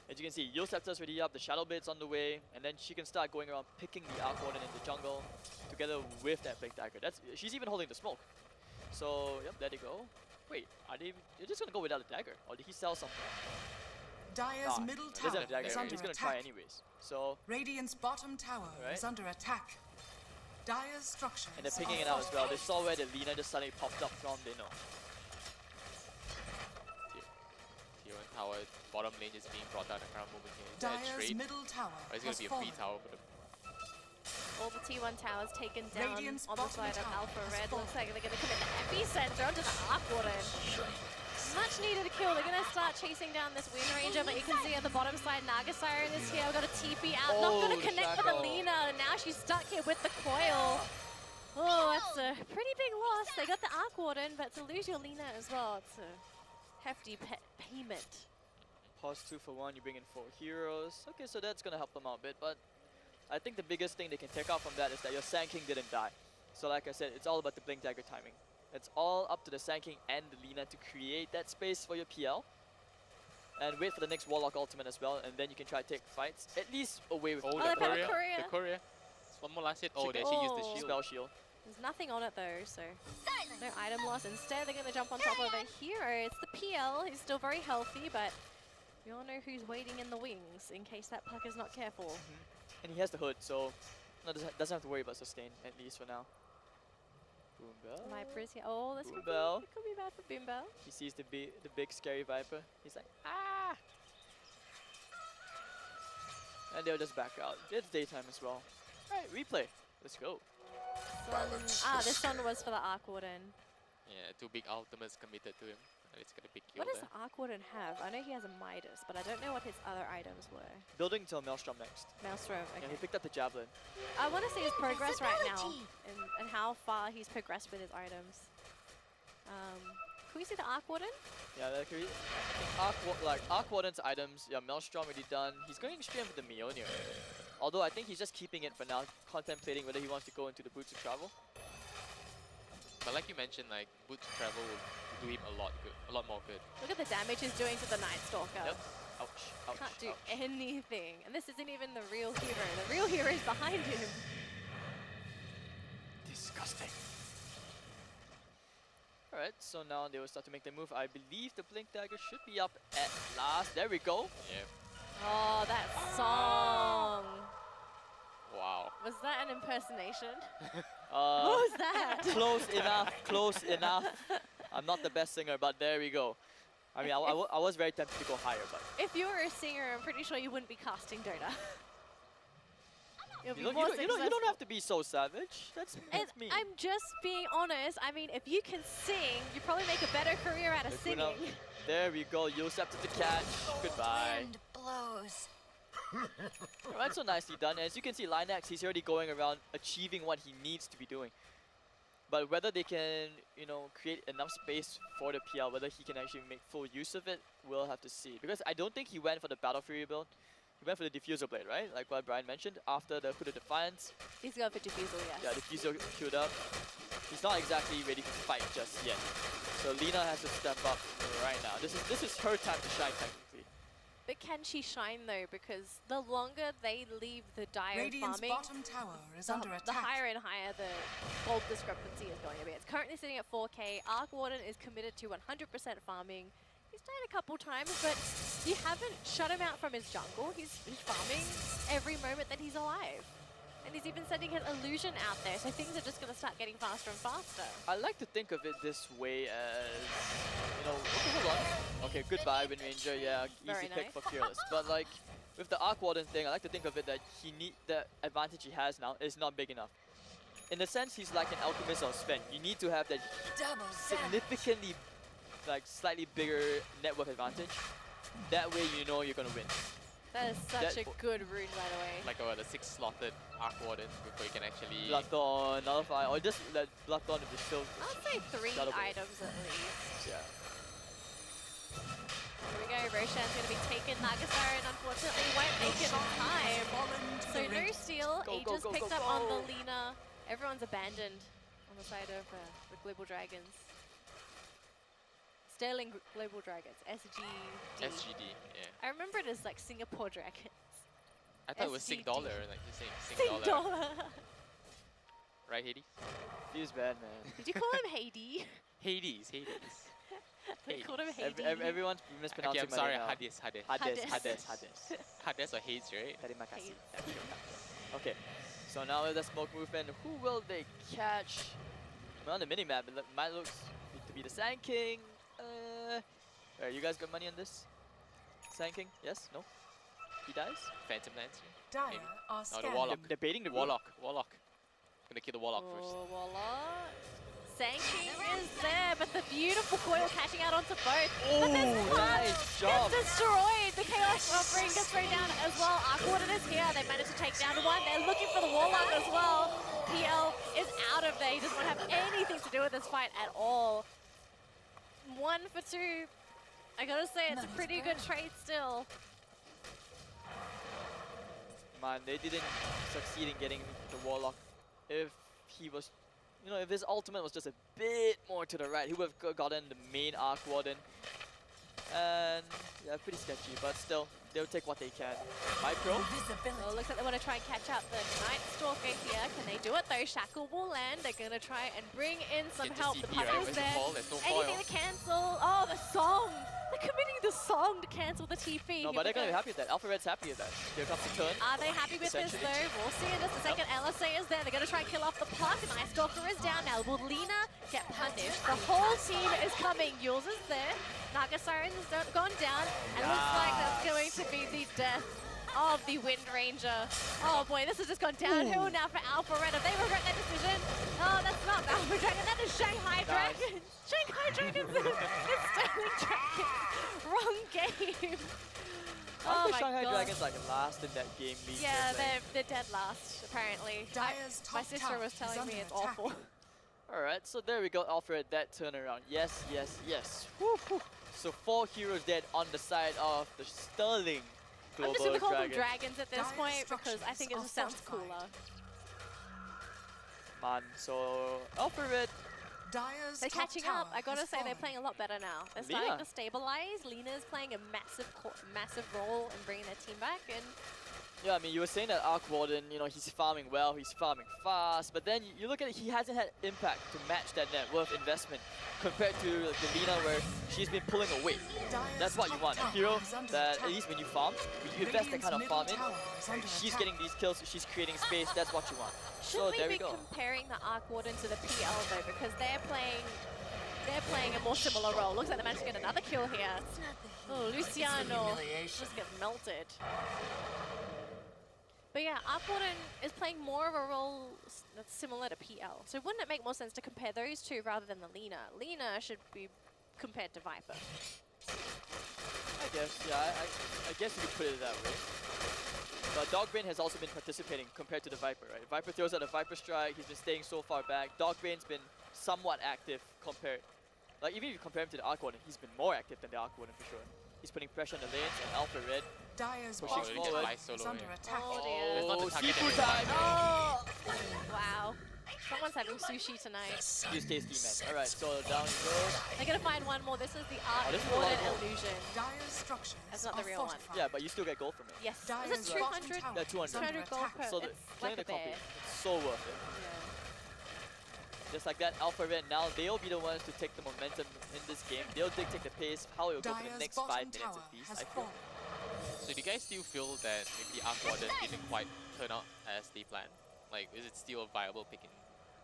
As you can see, Yule Scepter's already up, the Shadow Bit's on the way, and then she can start going around picking the Arc Warden in the jungle, together with that Blink Dagger. She's even holding the smoke. So yep, there they go. Wait, they're just gonna go without a dagger, or did he sell something? Dire's Nah, middle he doesn't tower have a dagger. is under He's gonna attack. try anyways. So. Radiant's bottom tower Right. is under attack. Dire's structures And they're picking it out as well. They saw where the Lina just suddenly popped up from, they know. Tier 1 tower, bottom lane is being brought down at the current moment here. Is that a Dire's trade? middle tower Or is it going has to be a free fallen. tower for them? All the T1 towers taken down Radiant's on the bottom side of tower Alpha has Red. Looks fallen. like they're going to commit the epicenter onto the Arc Warden. Much needed to kill. They're going to start chasing down this Wind Ranger, but you can see at the bottom side, Naga Siren is here. We've got a TP out. Not Oh, going to the connect for the shackle. Lina. Now she's stuck here with the coil. Oh, that's a pretty big loss. They got the Arc Warden, but to lose your Lina as well, it's a hefty payment. Pause 2 for 1, you bring in 4 heroes. Okay, so that's gonna help them out a bit, but I think the biggest thing they can take out from that is that your Sand King didn't die. So like I said, it's all about the Blink Dagger timing. It's all up to the Sand King and the Lina to create that space for your PL. And wait for the next Warlock ultimate as well, and then you can try to take fights, at least away with Oh, Oh, the they've got a courier. courier. The courier. There's one more last hit. Oh, they actually used the Oh. shield. Spell Shield. There's nothing on it though, so Silence. no item loss. Instead, they're going to jump on top of a hero. It's the PL. He's still very healthy, but we all know who's waiting in the wings in case that puck is not careful. And he has the hood, so doesn't have to worry about sustain, at least for now. Boom Bell. Viper is here. Oh, this Boom Bell. could be bad for Bimbo. He sees the big scary Viper. He's like, ah! And they'll just back out. It's daytime as well. Alright, replay. Let's go. This one was for the Arc Warden. Yeah, 2 big ultimates committed to him. And it's got a big kill What does there. the Arc Warden have? I know he has a Midas, but I don't know what his other items were. Building till Maelstrom next. Maelstrom, And okay. he picked up the Javelin. I want to see his progress right now Visibility. and how far he's progressed with his items. Can we see the Arc Warden? Yeah, I think Arc Warden's items, yeah, Maelstrom already done. He's going straight with the Mjolnir. Although I think he's just keeping it for now, contemplating whether he wants to go into the Boots of Travel. But like you mentioned, like Boots of Travel will do him a lot more good. Look at the damage he's doing to the Night Stalker. Yep. Ouch, ouch, Can't do ouch. anything. And this isn't even the real hero. The real hero is behind him. Disgusting. Alright, so now they will start to make their move. I believe the Blink Dagger should be up at last. There we go. Yeah. Oh, that song. Wow. Was that an impersonation? Uh, What was that? Close enough, close enough. I'm not the best singer, but there we go. I mean, I was very tempted to go higher, but If you were a singer, I'm pretty sure you wouldn't be casting Dota. You'll be you more don't successful. have to be so savage. That's me. I'm just being honest. I mean, if you can sing, you probably make a better career out of If we singing. know- There we go. Yosep to the catch. Goodbye. Wind blows. Alright, so nicely done. As you can see, Linex, he's already going around achieving what he needs to be doing. But whether they can, create enough space for the PL, whether he can actually make full use of it, we'll have to see. Because I don't think he went for the Battle Fury build. He went for the Diffusal Blade, right? Like what Brian mentioned. After the Coup of Defiance, He's going for Diffusal, yes. yeah, Diffusal queued up. He's not exactly ready to fight just yet. So Lina has to step up right now. This is her time to shine, technically. But can she shine though? Because the longer they leave the Dire Radiant's farming, bottom tower is under the attack. higher and higher the gold discrepancy is going to be. It's currently sitting at 4k. Arc Warden is committed to 100% farming. He's died a couple times, but you haven't shut him out from his jungle. He's farming every moment that he's alive. And he's even sending an illusion out there, so things are just going to start getting faster and faster. I like to think of it this way as, okay, hold on. Okay, goodbye, Wind Ranger. Yeah, Very easy pick nice. for Fearless. But like, with the Arc Warden thing, I like to think of it that the advantage he has now is not big enough. In the sense, he's like an Alchemist or Sven. You need to have that Double significantly, slightly bigger network advantage. That way you know you're gonna win. That is such That- a good rune, by the way. Like the 6 slotted Arc Warden before you can actually. Bloodthorn, Nullify, or just let Bloodthorn with the shield. I'd say 3 Shadow Blade. items at least. Yeah. Here we go, Roshan's going to be taken. Nagasaren unfortunately won't make it on time. So no steal, Go, Aegis go, go, picked go, up on go. the Lina. Everyone's abandoned on the side of the Global Dragons. Sterling Global Dragons, SGD. SGD, yeah. I remember it as like Singapore Dragons. I thought it was Sing SGD. Dollar, like you're saying Sing Sing Dollar. dollar. Right, Hades? Feels bad, man. Did you call him Hades? Hades. They called him Hades. Everyone's mispronouncing Okay, I'm sorry, my name now. Hades. Hades. Hades or Hades, right? Terima kasih. Hades. Okay, so now with the smoke movement, who will they catch? Well, on the minimap, it might look to be the Sand King. Alright, you guys got money on this? Sand King? Yes? No? He dies? Phantom Lance. Dire Maybe. are No, the scanning. Warlock. They're baiting the Warlock. Gonna kill the Warlock first. Oh, Warlock. Sanking is there, but the beautiful coil catching out onto both. But this one nice job. gets destroyed. The Chaos Offering gets thrown down as well. Arc Warden is here. They managed to take down one. They're looking for the Warlock as well. PL is out of there. He doesn't want to have anything to do with this fight at all. 1 for 2. I gotta say, it's a pretty good trade still. Man, they didn't succeed in getting the Warlock. If he was, if his ultimate was just a bit more to the right, he would have gotten the main Arc Warden. And yeah, pretty sketchy, but still, they'll take what they can. Micro. Well, looks like they want to try and catch out the Night Stalker here. Can they do it though? Shackle will land. They're going to try and bring in some Into help. The CP, right? puzzle's Where's the there. fall? There's no Anything foil. to cancel. Oh, the song. They're committing the song to cancel the TP. No, but they're gonna be happy with that. Alpha Red's happy with that. Here comes the turn. Are they happy with this Essentially. though? We'll see in just a second. LSA is there. They're going to try and kill off the Puck. Night Stalker is down now. Will Lina get punished? The whole team is coming. Yules is there. Nagasiren's gone down. And looks like that's going to be the death of the Wind Ranger. Oh boy, this has just gone downhill now for Alpha Red. If they regret that decision, oh, that's not Alpha Dragon, that is Shanghai Dragon. Shanghai Dragon. It's Sterling Dragon. Wrong game. Aren't Oh the my Shanghai God. Dragons like last in that game league? Yeah, they're they're dead last, apparently. Dire's My top sister tower was is telling under me it's attack. awful. Alright, so there we go, Alfred, that turnaround. Yes, yes, yes. Woo, woo. So 4 heroes dead on the side of the Sterling I'm just Global gonna call them Dragons. dragons at this Dire point because I think it structures just are sounds fortified. cooler. Man, so Alfred, Dire's They're top catching tower up. I gotta has say they're fallen. playing a lot better now. They're Lina. starting to stabilize. Lina's playing a massive role in bringing their team back, and yeah, I mean, you were saying that Arc Warden, you know, he's farming well, he's farming fast, but then you look at it, he hasn't had impact to match that net worth investment compared to like, the Lina where she's been pulling away. Dire's That's what you top want. A tower hero is under that, attack. at least when you farm, when you invest that kind of Radiant's farm in, middle tower is under she's attack. getting these kills, she's creating space, that's what you want. should So we there be we go. comparing the Arc Warden to the PL though? Because they're playing a more similar role. Looks like they managed to get another kill here. Oh, Luciano just gets melted. But yeah, Arc Warden is playing more of a role that's similar to PL. So wouldn't it make more sense to compare those two rather than the Lina? Lina should be compared to Viper. I guess, yeah, I guess you could put it that way. But Dogbane has also been participating compared to the Viper, right? Viper throws out a Viper strike, he's been staying so far back. Dogbane's been somewhat active compared. Like, even if you compare him to the Arc Warden, he's been more active than the Arc Warden for sure. He's putting pressure on the lanes, and Alpha Red Dire's pushing bottom forward. tower Fly solo is under here. attack. Oh It's dear. not the target seafood that time! Oh! Wow. Someone's having sushi tonight. He's tasty, man. Alright, so down he goes. They're gonna find one more. This is the Arc Oh, this is a lot Warden of gold. illusion. Dire's structures That's not the are real one. fortified. Yeah, but you still get gold from it. Yes. Dire's Is it bottom 200? tower Yeah, 200. is under 200 gold attack. per. So the, It's playing like the a copy, bear. it's so worth it. Yeah. Just like that, Alpha Red now, they'll be the ones to take the momentum in this game. They'll dictate the pace, how it'll go for the Dire's next bottom 5 minutes tower at least, has I feel. fallen. So do you guys still feel that maybe the Arc Warden didn't quite turn out as they planned? Like, is it still a viable picking?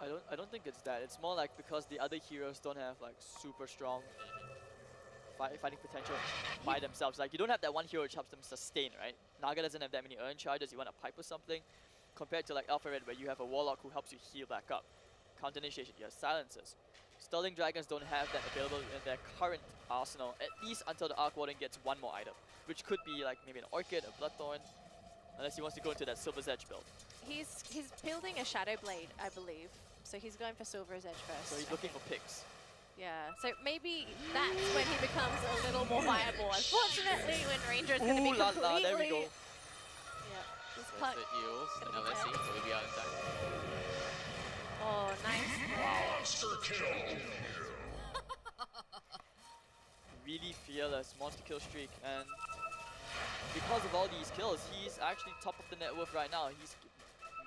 I don't think it's that. It's more like because the other heroes don't have like super strong fighting potential by themselves. Like you don't have that one hero which helps them sustain, right? Naga doesn't have that many earn charges. You want a pipe or something, compared to like Alpha Red where you have a Warlock who helps you heal back up. Counter initiation, you have silencers. Sterling Dragons don't have that available in their current arsenal, at least until the Arc Warden gets one more item, which could be like maybe an Orchid, a Bloodthorn, unless he wants to go into that Silver's Edge build. He's building a Shadow Blade, I believe. So he's going for Silver's Edge first. So he's looking for picks. Yeah, so maybe that's when he becomes a little more viable. Unfortunately, when Ranger is going to be Ooh la completely... la, there we go. Yeah, this There's puck. the eels, the Gonna be LSC, dead. so we'll be out in time. Oh, nice. Really fearless monster kill streak, and because of all these kills, he's actually top of the net worth right now. He's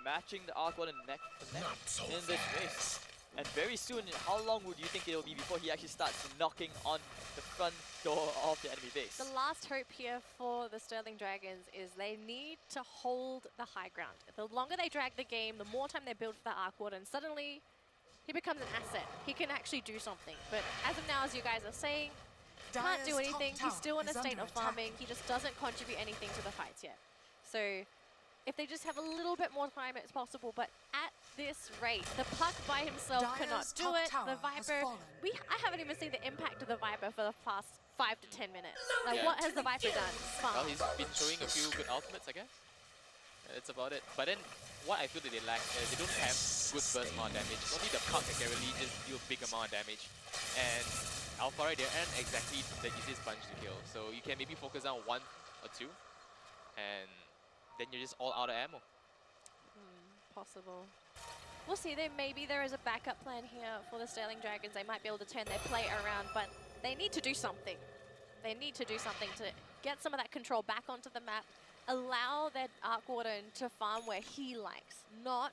matching the Arc Warden neck to neck Not so in this race. And very soon, how long would you think it will be before he actually starts knocking on the front door of the enemy base? The last hope here for the Sterling Dragons is they need to hold the high ground. The longer they drag the game, the more time they build for the Arc Warden, suddenly he becomes an asset. He can actually do something. But as of now, as you guys are saying, can't do Dire's top anything. tower He's still in a is state under of farming. He just doesn't contribute anything to the fights yet. So if they just have a little bit more time, it's possible. But at this rate, the Puck by himself cannot Dire's do top it. tower The has Viper, fallen. I haven't even seen the impact of the Viper for the past 5 to 10 minutes. Like, Yeah. what has the Viper done? Well, Farm. he's been throwing a few good ultimates, I guess. That's about it. But then, what I feel that they lack is they don't have good burst amount of damage. It's only the Puck that can really just deal big amount of damage. And Alpha, they aren't exactly the easiest bunch to kill. So you can maybe focus on 1 or 2. And then you're just all out of ammo. Possible. We'll see. Maybe there is a backup plan here for the Sterling Dragons. They might be able to turn their play around, but they need to do something. They need to do something to get some of that control back onto the map, allow their Arc Warden to farm where he likes, not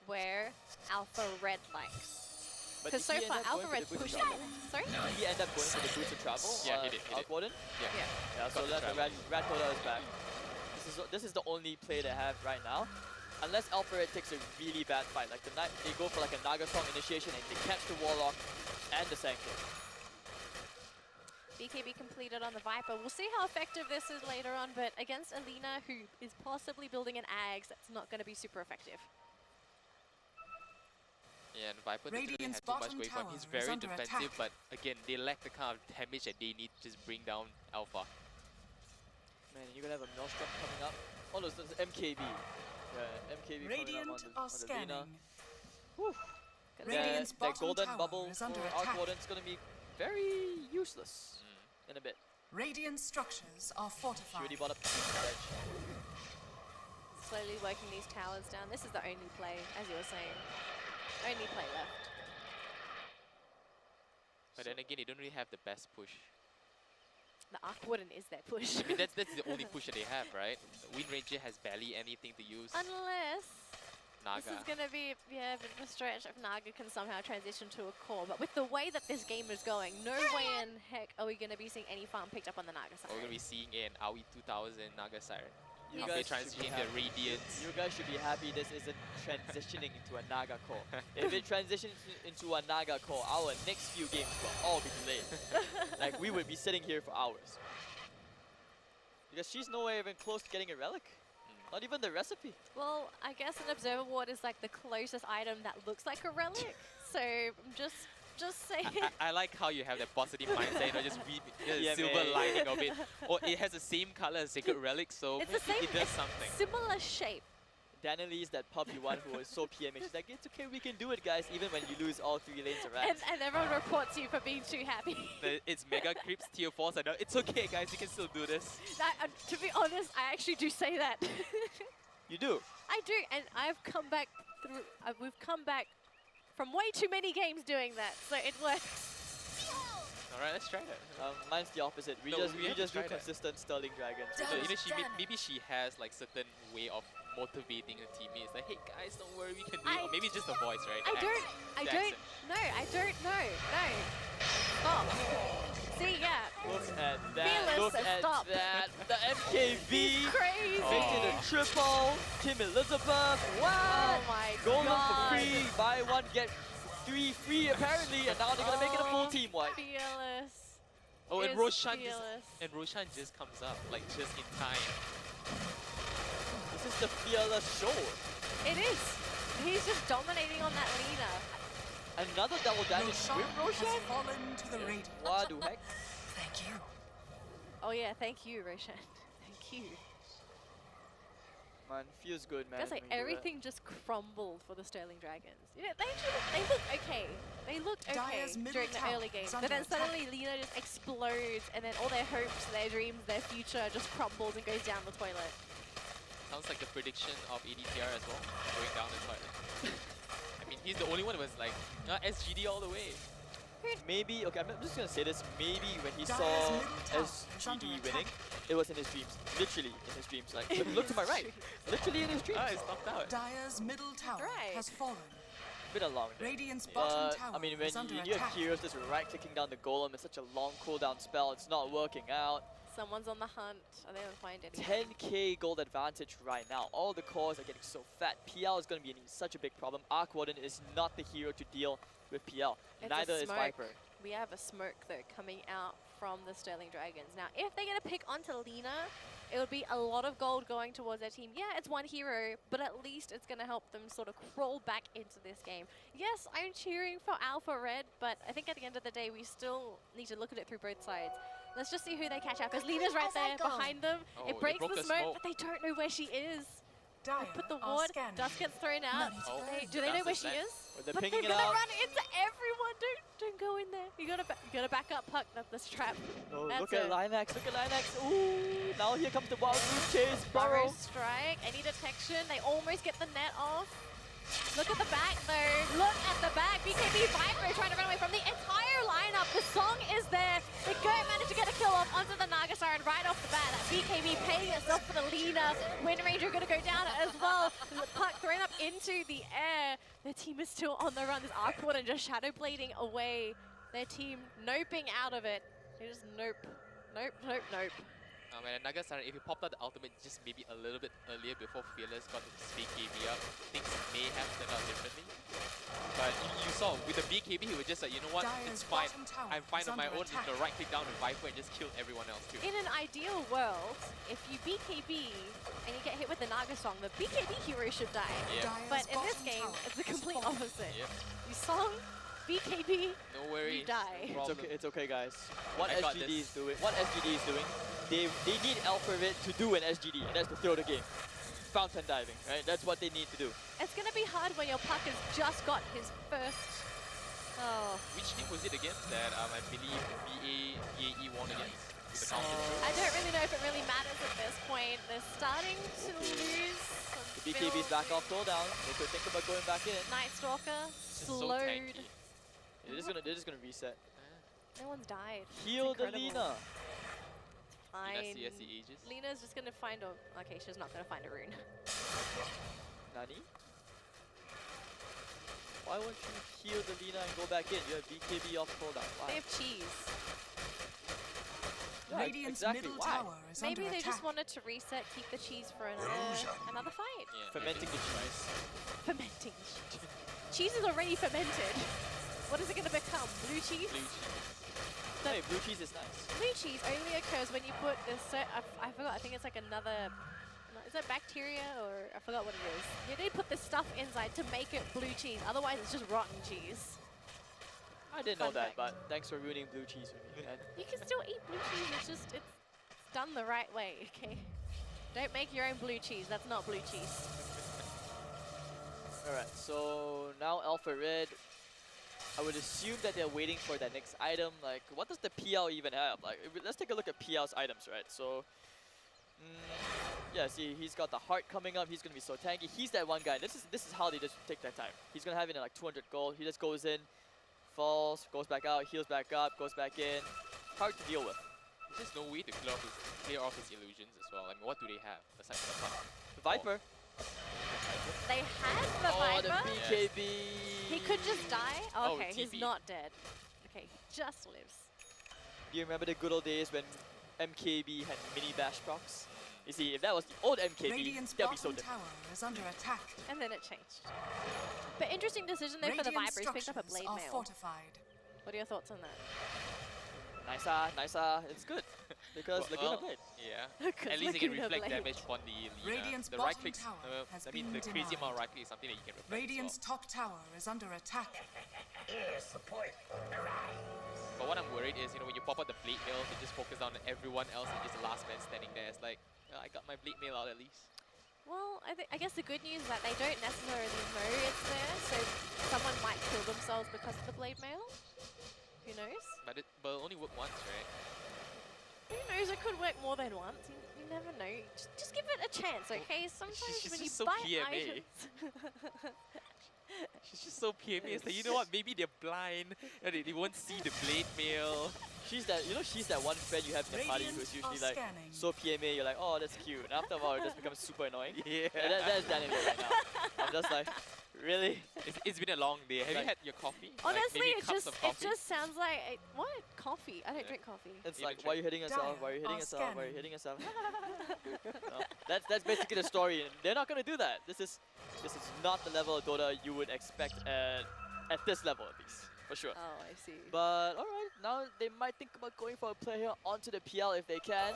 where Alpha Red likes. But Because did so he far, end up Alpha going for Red's the boots of pushing. travel? Sorry? Did he end up going for the boots of travel? Yeah, he did, he Arc did. Warden? Yeah. Yeah, so Got the that's the travel. Rat Toda is back. This is the only play they have right now. Unless Alpha Red takes a really bad fight, like they go for like a Naga Song initiation and they catch the Warlock and the Sanctum. BKB completed on the Viper. We'll see how effective this is later on, but against Alina, who is possibly building an Ags, that's not going to be super effective. Yeah, and Viper doesn't really Radiant's have too much bottom going for him. tower He's is very under defensive, attack. but again, they lack the kind of damage that they need to just bring down Alpha. Man, you're gonna have a Maelstrom coming up. Oh no, it's MKB. Yeah, MKB Radiant coming up are on the scanning. Lina. Whew. Radiant's That bottom golden tower bubble is for under Arc attack. Warden's gonna be very useless in a bit. Radiant structures are She fortified. already bought up the edge. Slowly working these towers down. This is the only play, as you were saying. Only play left. But then again, they don't really have the best push. The Arc Warden is their push. I mean, that's the only push that they have, right? Wind Ranger has barely anything to use. Unless Naga. this is going to be a bit of a stretch if Naga can somehow transition to a core. But with the way that this game is going, no way in heck are we going to be seeing any farm picked up on the Naga side. We're going to be seeing an AOE 2000 Naga Siren. You How they guys should be transition their happy. Radiance. You guys should be happy this isn't transitioning into a Naga core. If it transitions into a Naga core, our next few games will all be delayed. Like, we would be sitting here for hours. Because she's nowhere even close to getting a relic. Not even the recipe. Well, I guess an Observer Ward is like the closest item that looks like a relic. So I'm just saying. I like how you have that positive mindset, you know, just read the Yeah, silver man. lining of it. Or it has the same color as Sacred Relic, so It's the same. it does it's something. Similar shape. Danielle's that puppy one who was so PMH. She's like, it's okay, we can do it, guys, even when you lose all 3 lanes around. And everyone reports you for being too happy. It's Mega Creeps, Tier 4s, I know. It's okay, guys, you can still do this. To be honest, I actually do say that. You do? I do, and I've come back through. We've come back from way too many games doing that, so it works. Alright, let's try that. Mine's the opposite. We No, just we we have to just do try that. consistent Sterling Dragons. So, you know, maybe she has like certain way of motivating her teammates. Like, hey guys, don't worry, we can do it. Or maybe it's just the voice, right? I The don't. accent. I The don't. accent. No, I don't know. No. Stop. See, yeah. Look at that. Fearless, Look at stop. that. The MKB. Crazy. Making a triple. Team Elizabeth. What? Oh my Golden god. for free. Buy one, get 3 free apparently. And now they're going to make it a full team wipe. Fearless. Oh, and is Roshan fearless. just comes up, like just in time. This is the fearless show. It is. He's just dominating on that Lina. Another double damage Roshan with Roshan? has fallen to the Radiant. What the heck? Thank you. Oh yeah, thank you, Roshan. Thank you. Man, feels good, man. Guys, like when you do that. everything just crumbled for the Sterling Dragons. You know, they look okay. They looked okay Dire's middle during the tower early game, is but under then attack. suddenly Lina just explodes, and then all their hopes, their dreams, their future just crumbles and goes down the toilet. Sounds like the prediction of ADTR as well, going down the toilet. I mean, he's the only one who was like, SGD all the way. Maybe, okay, I'm just gonna say this. Maybe when he Dire's saw middle tower is under SGD attack. winning, it was in his dreams. Literally in his dreams. Like, look to my right. Literally in his dreams. Ah, it's knocked out. Dire's middle tower Right. has fallen. Been a long day. Radiant's bottom But, tower I mean, when is under you have attack. heroes just right-clicking down the golem, it's such a long cooldown spell. It's not working out. Someone's on the hunt. They don't find anything. 10k gold advantage right now. All the cores are getting so fat. PL is going to be such a big problem. Arc Warden is not the hero to deal with PL. It's Neither a is smoke. Viper. We have a smoke though coming out from the Sterling Dragons. Now, if they're gonna pick onto Lina, it would be a lot of gold going towards their team. Yeah, it's one hero, but at least it's gonna help them sort of crawl back into this game. Yes, I'm cheering for Alpha Red, but I think at the end of the day, we still need to look at it through both sides. Let's just see who they catch up. Because Lina's right As I there go. behind them. Oh, It they breaks broke the the smoke, smoke. but they don't know where she is. Dire They put the are ward, scanning. dust gets thrown out. None. Oh, Do they know dust where is she back. is? But they're But pinging they're it gonna out. run into everyone. Don't go in there. You gotta back up, Puck. That's trap. Oh, That's look at it. Linex. Look at Linex. Ooh, now here comes the wild goose chase. Burrow Burrow. strike. Any detection? They almost get the net off. Look at the back though. Look at the back. BKB Viper trying to run away from the entire lineup. The song is there. They don't manage to get a kill off onto the Naga Siren right off the bat. That BKB paying itself for the Lina. Wind Ranger gonna go down as well. The puck thrown up into the air. Their team is still on the run. This Arc Warden just shadow blading away. Their team noping out of it. They just nope. Nope, nope, nope. Man, Naga Siren, if he popped out the ultimate just maybe a little bit earlier before Fearless got the BKB up, things may have turned out differently. But you saw, with the BKB, he was just like, you know what, Dire's it's fine. bottom tower I'm fine is on my under own. Just attack. gonna right click down with Viper and just kill everyone else too. In an ideal world, if you BKB and you get hit with the Naga Song, the BKB hero should die. Yeah. But in this bottom game, tower it's the has complete fallen. opposite. Yep. You Song, BKB, No worries. you die. No problem. It's okay, guys. What I got SGD this. is doing, what SGD is doing, they need Alphabet to do an SGD, and that's to throw the game. Fountain diving, right? That's what they need to do. It's going to be hard when your puck has just got his first... Oh. Which team was it against that I believe BAE won against? With the counter? I don't really know if it really matters at this point. They're starting to lose some The BKB's build. back off cooldown. They could think about going back in. Night Stalker It's so slowed. tanky. They're just gonna reset. No one's died. Heal the incredible. Lina. Fine. CSC ages. Lina's just going to find a... Okay, she's not going to find a rune. Nani? Why won't you heal the Lina and go back in? You have BKB off cooldown. They Why? have cheese. Yeah, Radiant's exactly. middle Why? tower is Maybe under they attack. just wanted to reset, keep the cheese for another fight. Yeah, Fermenting the maybe. cheese. Fermenting cheese. Cheese is already fermented. What is it going to become? Blue cheese? Blue cheese. The Hey, blue cheese is nice. blue cheese only occurs when you put this. I forgot. I think it's like another. Is that bacteria or I forgot what it is? You need to put this stuff inside to make it blue cheese. Otherwise, it's just rotten cheese. I didn't know Fun that, fact. but thanks for ruining blue cheese for me. man. You can still eat blue cheese. It's just it's done the right way. Okay. Don't make your own blue cheese. That's not blue cheese. Alright, so now Alpha Red. I would assume that they're waiting for that next item. Like, what does the PL even have? Like, let's take a look at PL's items, right? So, yeah, see, he's got the heart coming up. He's gonna be so tanky. He's that one guy. This is how they just take their time. He's gonna have it in like 200 gold. He just goes in, falls, goes back out, heals back up, goes back in. Hard to deal with. There's just no way to clear off his illusions as well. I mean, what do they have aside from the puck? The Viper. They had the Oh, the Viper. BKB. He could just die. Oh, Okay, he's TP. not dead. Okay, he just lives. Do you remember the good old days when MKB had mini bash procs? You see, if that was the old MKB, Radiant's that'd be so bottom different. tower is under attack. And then it changed. But interesting decision there for the Radiant Viper. He's picked up a structures blade are mail. fortified. What are your thoughts on that? Nice, it's good. Because Laguna Blade. Yeah. 'Cause At least you can Laguna reflect Blade. damage on the Lina. Radiant's The right bottom clicks, tower has I mean, been the crazy amount denied. of right click is something that you can reflect Radiant's as well. top tower is under attack. Support But what I'm worried is, when you pop out the blade mail, they just focus on everyone else and just the last man standing there. It's like, I got my blade mail out at least. Well, I guess the good news is that they don't necessarily know it's there, so someone might kill themselves because of the blade mail. Who knows? But it only work once, right? Who knows? It could work more than once. You never know. Just give it a chance, okay? Sometimes she's when you just so buy PMA. items, She's just so PMA. It's like, you know what? Maybe they're blind. They won't see the blade mail. She's that one friend you have in the party who's Radiant usually are like scanning. so PMA. You're like, oh, that's cute. And after a while, it just becomes super annoying. Yeah. That's Daniel right now. I'm just like, really? It's been a long day. Have you Like- had your coffee? honestly, maybe it cups of it coffee? just sounds like what coffee. I don't drink coffee. It's Even like, why are you hitting yourself? Why are you hitting Dire yourself? Why are you scanning. hitting yourself? No, that's basically the story. And they're not gonna do that. This is not the level of Dota you would expect at this level at least, for sure. Oh, I see. But alright, now they might think about going for a player onto the PL if they can.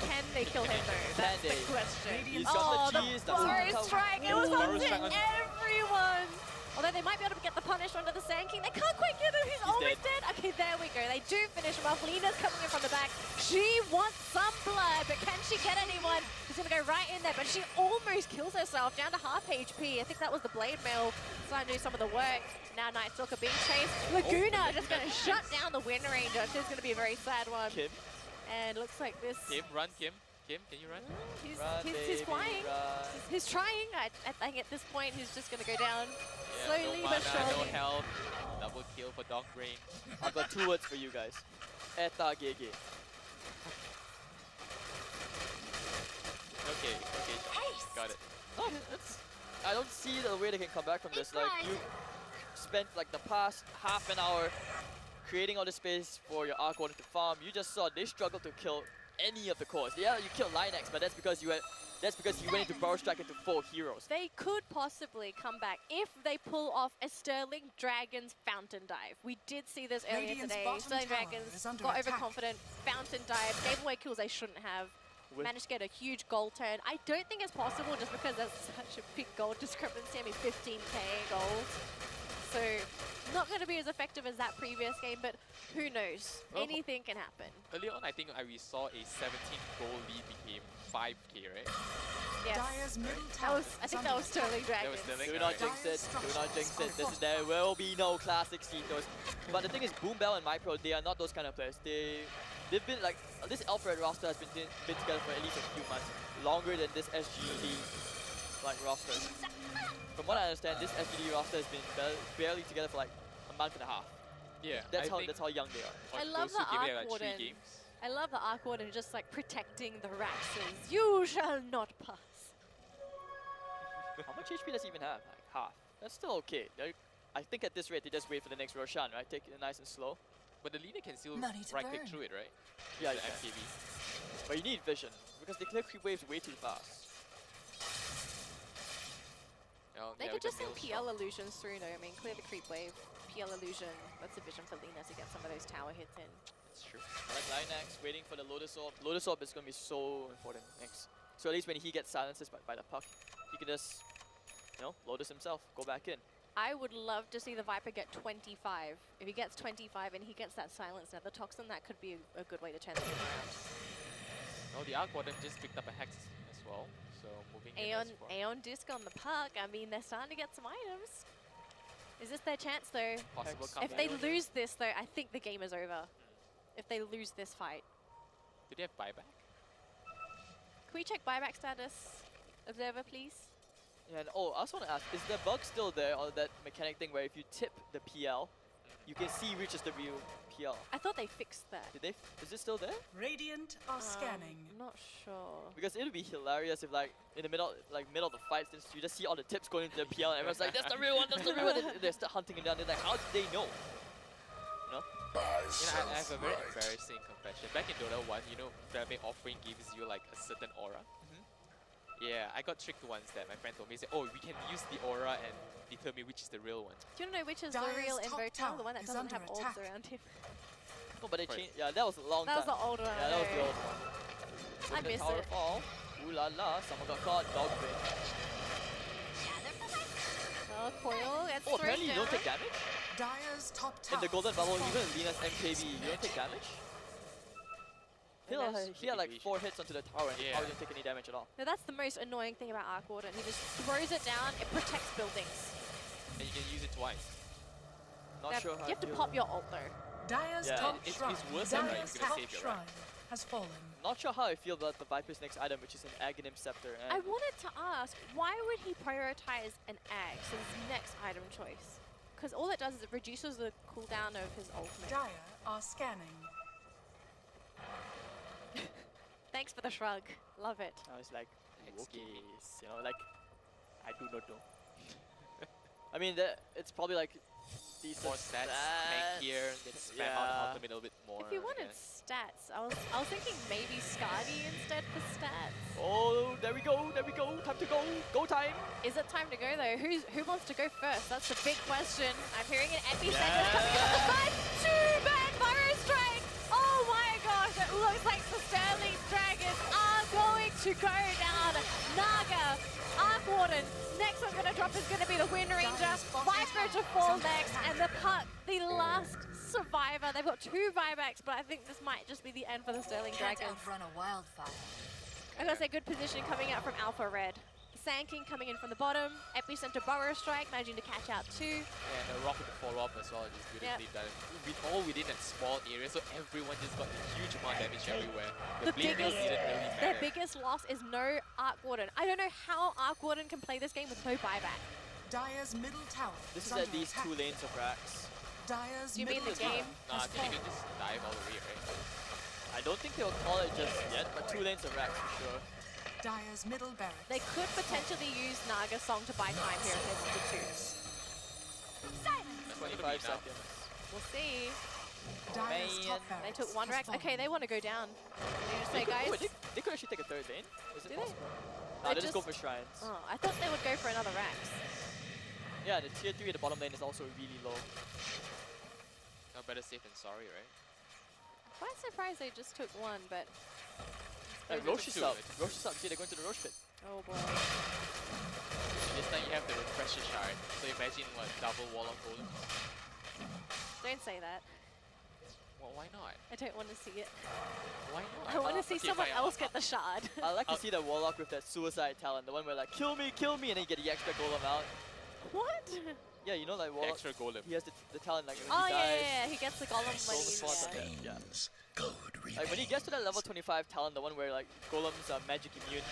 Can they kill him though? That's Can the they? question. He's Oh, got the the cheese. Burrow strike! It was Burrow onto strike on- everyone! Although they might be able to get the punish onto the Sand King. They can't quite get him. He's almost dead. Okay, there we go. They do finish him off. Lina's coming in from the back. She wants some blood, but can she get anyone? She's going to go right in there, but she almost kills herself down to half HP. I think that was the blade mail starting to do some of the work. Now Night Stalker being chased. Laguna just going to shut down the Wind Ranger. This is going to be a very sad one. Kim, And looks like this... Kim, run, Kim. Kim, can you run? He's, run, he's baby, flying. run. He's trying. I think at this point he's just going to go down Yeah, slowly no but mana, surely. no health. Double kill for Dog Brain. I've got 2 words for you guys. Eta GG. Okay, got it. No, I don't see the way they can come back from this. Like, you spent like the past half an hour creating all the space for your Arc Warden to farm. You just saw they struggled to kill any of the cores. Yeah, you killed Linex, but that's because you went into Burrow Strike into 4 heroes. They could possibly come back if they pull off a Sterling Dragons Fountain Dive. We did see this earlier Radiant's today. bottom Sterling tower Dragons is under got attack. overconfident, Fountain Dive, gave away kills they shouldn't have. With- Managed to get a huge gold turn. I don't think it's possible just because there's such a big gold discrepancy. I mean, 15k gold. so not going to be as effective as that previous game, but who knows? Well, Anything can happen. Earlier on, I think we saw a 17-goal lead became 5k, right? Yes. Dyer's middle That tower was, I think that was Sterling That Dragons. was Sterling. Do not Alright. jinx it. Do not jinx it. There will be no classic Cetos. But the thing is, Boom Bell and MyPro, they are not those kind of players. They've been like, this Alfred roster has been together for at least a few months, longer than this SGD like roster. From what I understand, this SGD roster has been barely together for like a month and a half. Yeah, That's I think how young they are. I on love Gosu the game, they Arc had, like, 3 Warden. games. I love the Arc Warden just like protecting the Raxes. You shall not pass. How much HP does he even have? Like half. That's still okay. I think at this rate, they just wait for the next Roshan, right? Take it nice and slow. But the leader can still Money to right-click burn. through it, right? Yeah, The you can. MKB. But you need vision, because they clear creep waves way too fast. Oh, They yeah, could with the just send mail PL shot. illusions through though. I mean, clear the creep wave. PL illusion. That's a vision for Lena to get some of those tower hits in. That's true. Like Linex waiting for the Lotus Orb. Lotus Orb is going to be so important next. So at least when he gets silences by the puck, he can just, Lotus himself, go back in. I would love to see the Viper get 25. If he gets 25 and he gets that silence now, the Toxin, that could be a good way to turn the game around. No, the Arc Warden just picked up a Hex as well. So moving in Aeon, as far. Aeon Disc on the puck. I mean, they're starting to get some items. Is this their chance though? Possible Hex. comeback. If they lose this though, I think the game is over. If they lose this fight. Do they have buyback? Can we check buyback status? Observer, please. Yeah, and I also want to ask, is the bug still there, or that mechanic thing where if you tip the PL, you can see which is the real PL? I thought they fixed that. Did they? Is it still there? Radiant are scanning. I'm not sure. Because it would be hilarious if like in the middle of the fight, since you just see all the tips going into the PL, and everyone's like, "That's the real one, that's the real one." And they're still hunting him down. They're like, "How did they know?" I have a very embarrassing confession. Back in Dota 1, Flamme offering gives you like a certain aura. Yeah, I got tricked once that my friend told me, he said, "Oh, we can use the aura and determine which is the real one." Do you want to know which is Dyer's the real top Invoke tower the one that is doesn't under have orbs attack. around him? No, but they Right. changed. Yeah, that was a long That was time. the old one. Yeah, that was the know. old one. I Look at miss Tower it. Fall. Ooh la la, someone got caught. Dog bait. Oh, Coil gets Oh, thrown apparently you down. don't take damage? Dyer's top tower. In the golden bubble, is even fallen. Lena's MKB, you don't take damage? He Unless- had like 4 hits onto the tower and he Yeah. probably didn't take any damage at all. No, that's the most annoying thing about Arc Warden. He just throws it down, it protects buildings. And you can use it twice. Not sure how you have to I feel. pop your ult though. Dyer's Yeah. top It's shrine. worse than Dyer's you're gonna top save your shrine has fallen. Not sure how I feel about the Viper's next item, which is an Aghanim Scepter. I And wanted to ask, why would he prioritize an Ag as his next item choice? Because all it does is it reduces the cooldown of his ultimate. Dyer are scanning. Thanks for the shrug. Love it. I was like, Hex okay, game. like, I do not know. I mean, it's probably like decent More stats, tankier, then spam out Yeah. ultimate a little bit more. If you wanted yeah. stats, I was thinking maybe Skadi instead for stats. Oh, there we go, time to go, go time. Is it time to go though? Who wants to go first? That's the big question. I'm hearing an epicenter coming up the side. Too bad, Burrow Strike. Oh my gosh, it looks like the Sterling Dragons are going to go down. Naga, Arc Warden. Next one's going to drop is going to be the Wind Ranger. Viper to fall next, and the puck, the last survivor. They've got 2 buybacks, but I think this might just be the end for the Sterling Can't Dragons. outrun a wildfire. I gotta say, good position coming out from Alpha Red. Sand King coming in from the bottom. Epicenter Burrow Strike, managing to catch out 2. And a rocket to follow up as well, just beautifully done. All within that small area, so everyone just got a huge amount of damage everywhere. The Blade Mills didn't really Their matter. biggest loss is no Arc Warden. I don't know how Arc Warden can play this game with no buyback. Dyer's middle tower This is under at least attack. 2 lanes of racks. Dyer's You mean middle the tower game? Nah, I has think you fallen. can just dive all the way, right? I don't think they'll call it just yet, but 2 lanes of racks for sure. Dyer's middle barracks. They could potentially use Naga Song to buy time here if they wanted to. That's what it'll 25 be now. seconds. We'll see. Dyer's Man. top They barracks took 1 has rack. fallen. Okay, they want to go down. They just say, They could- guys. wait, they could actually take a 3rd lane. Is it Do they? possible? They Nah, they just go just- for shrines. Oh, I thought they would go for another Rax. Yeah, the tier 3 at the bottom lane is also really low. No, better safe than sorry, right? Quite surprised they just took 1, but Like, Maybe Roche it's is two, up. it's Roche is up. See, they're going to the Roche pit. oh boy. This time you have the refresher shard. So imagine what, double Warlock Golems? Don't say that. Well, why not? I don't want to see it. Why I not? want to see Okay, someone fine, else get the shard. I like to see the Warlock with that suicide talent, the one where like, kill me, and then you get the extra golem out. What? Yeah, you know like The Warlock, extra golem. he has the talent like when Oh he yeah, dies. yeah, yeah, he gets the golem when golem he's spawns on yeah. that, yeah. Stains, code Like when he gets to that level 25 talent, the one where like golems are magic immune,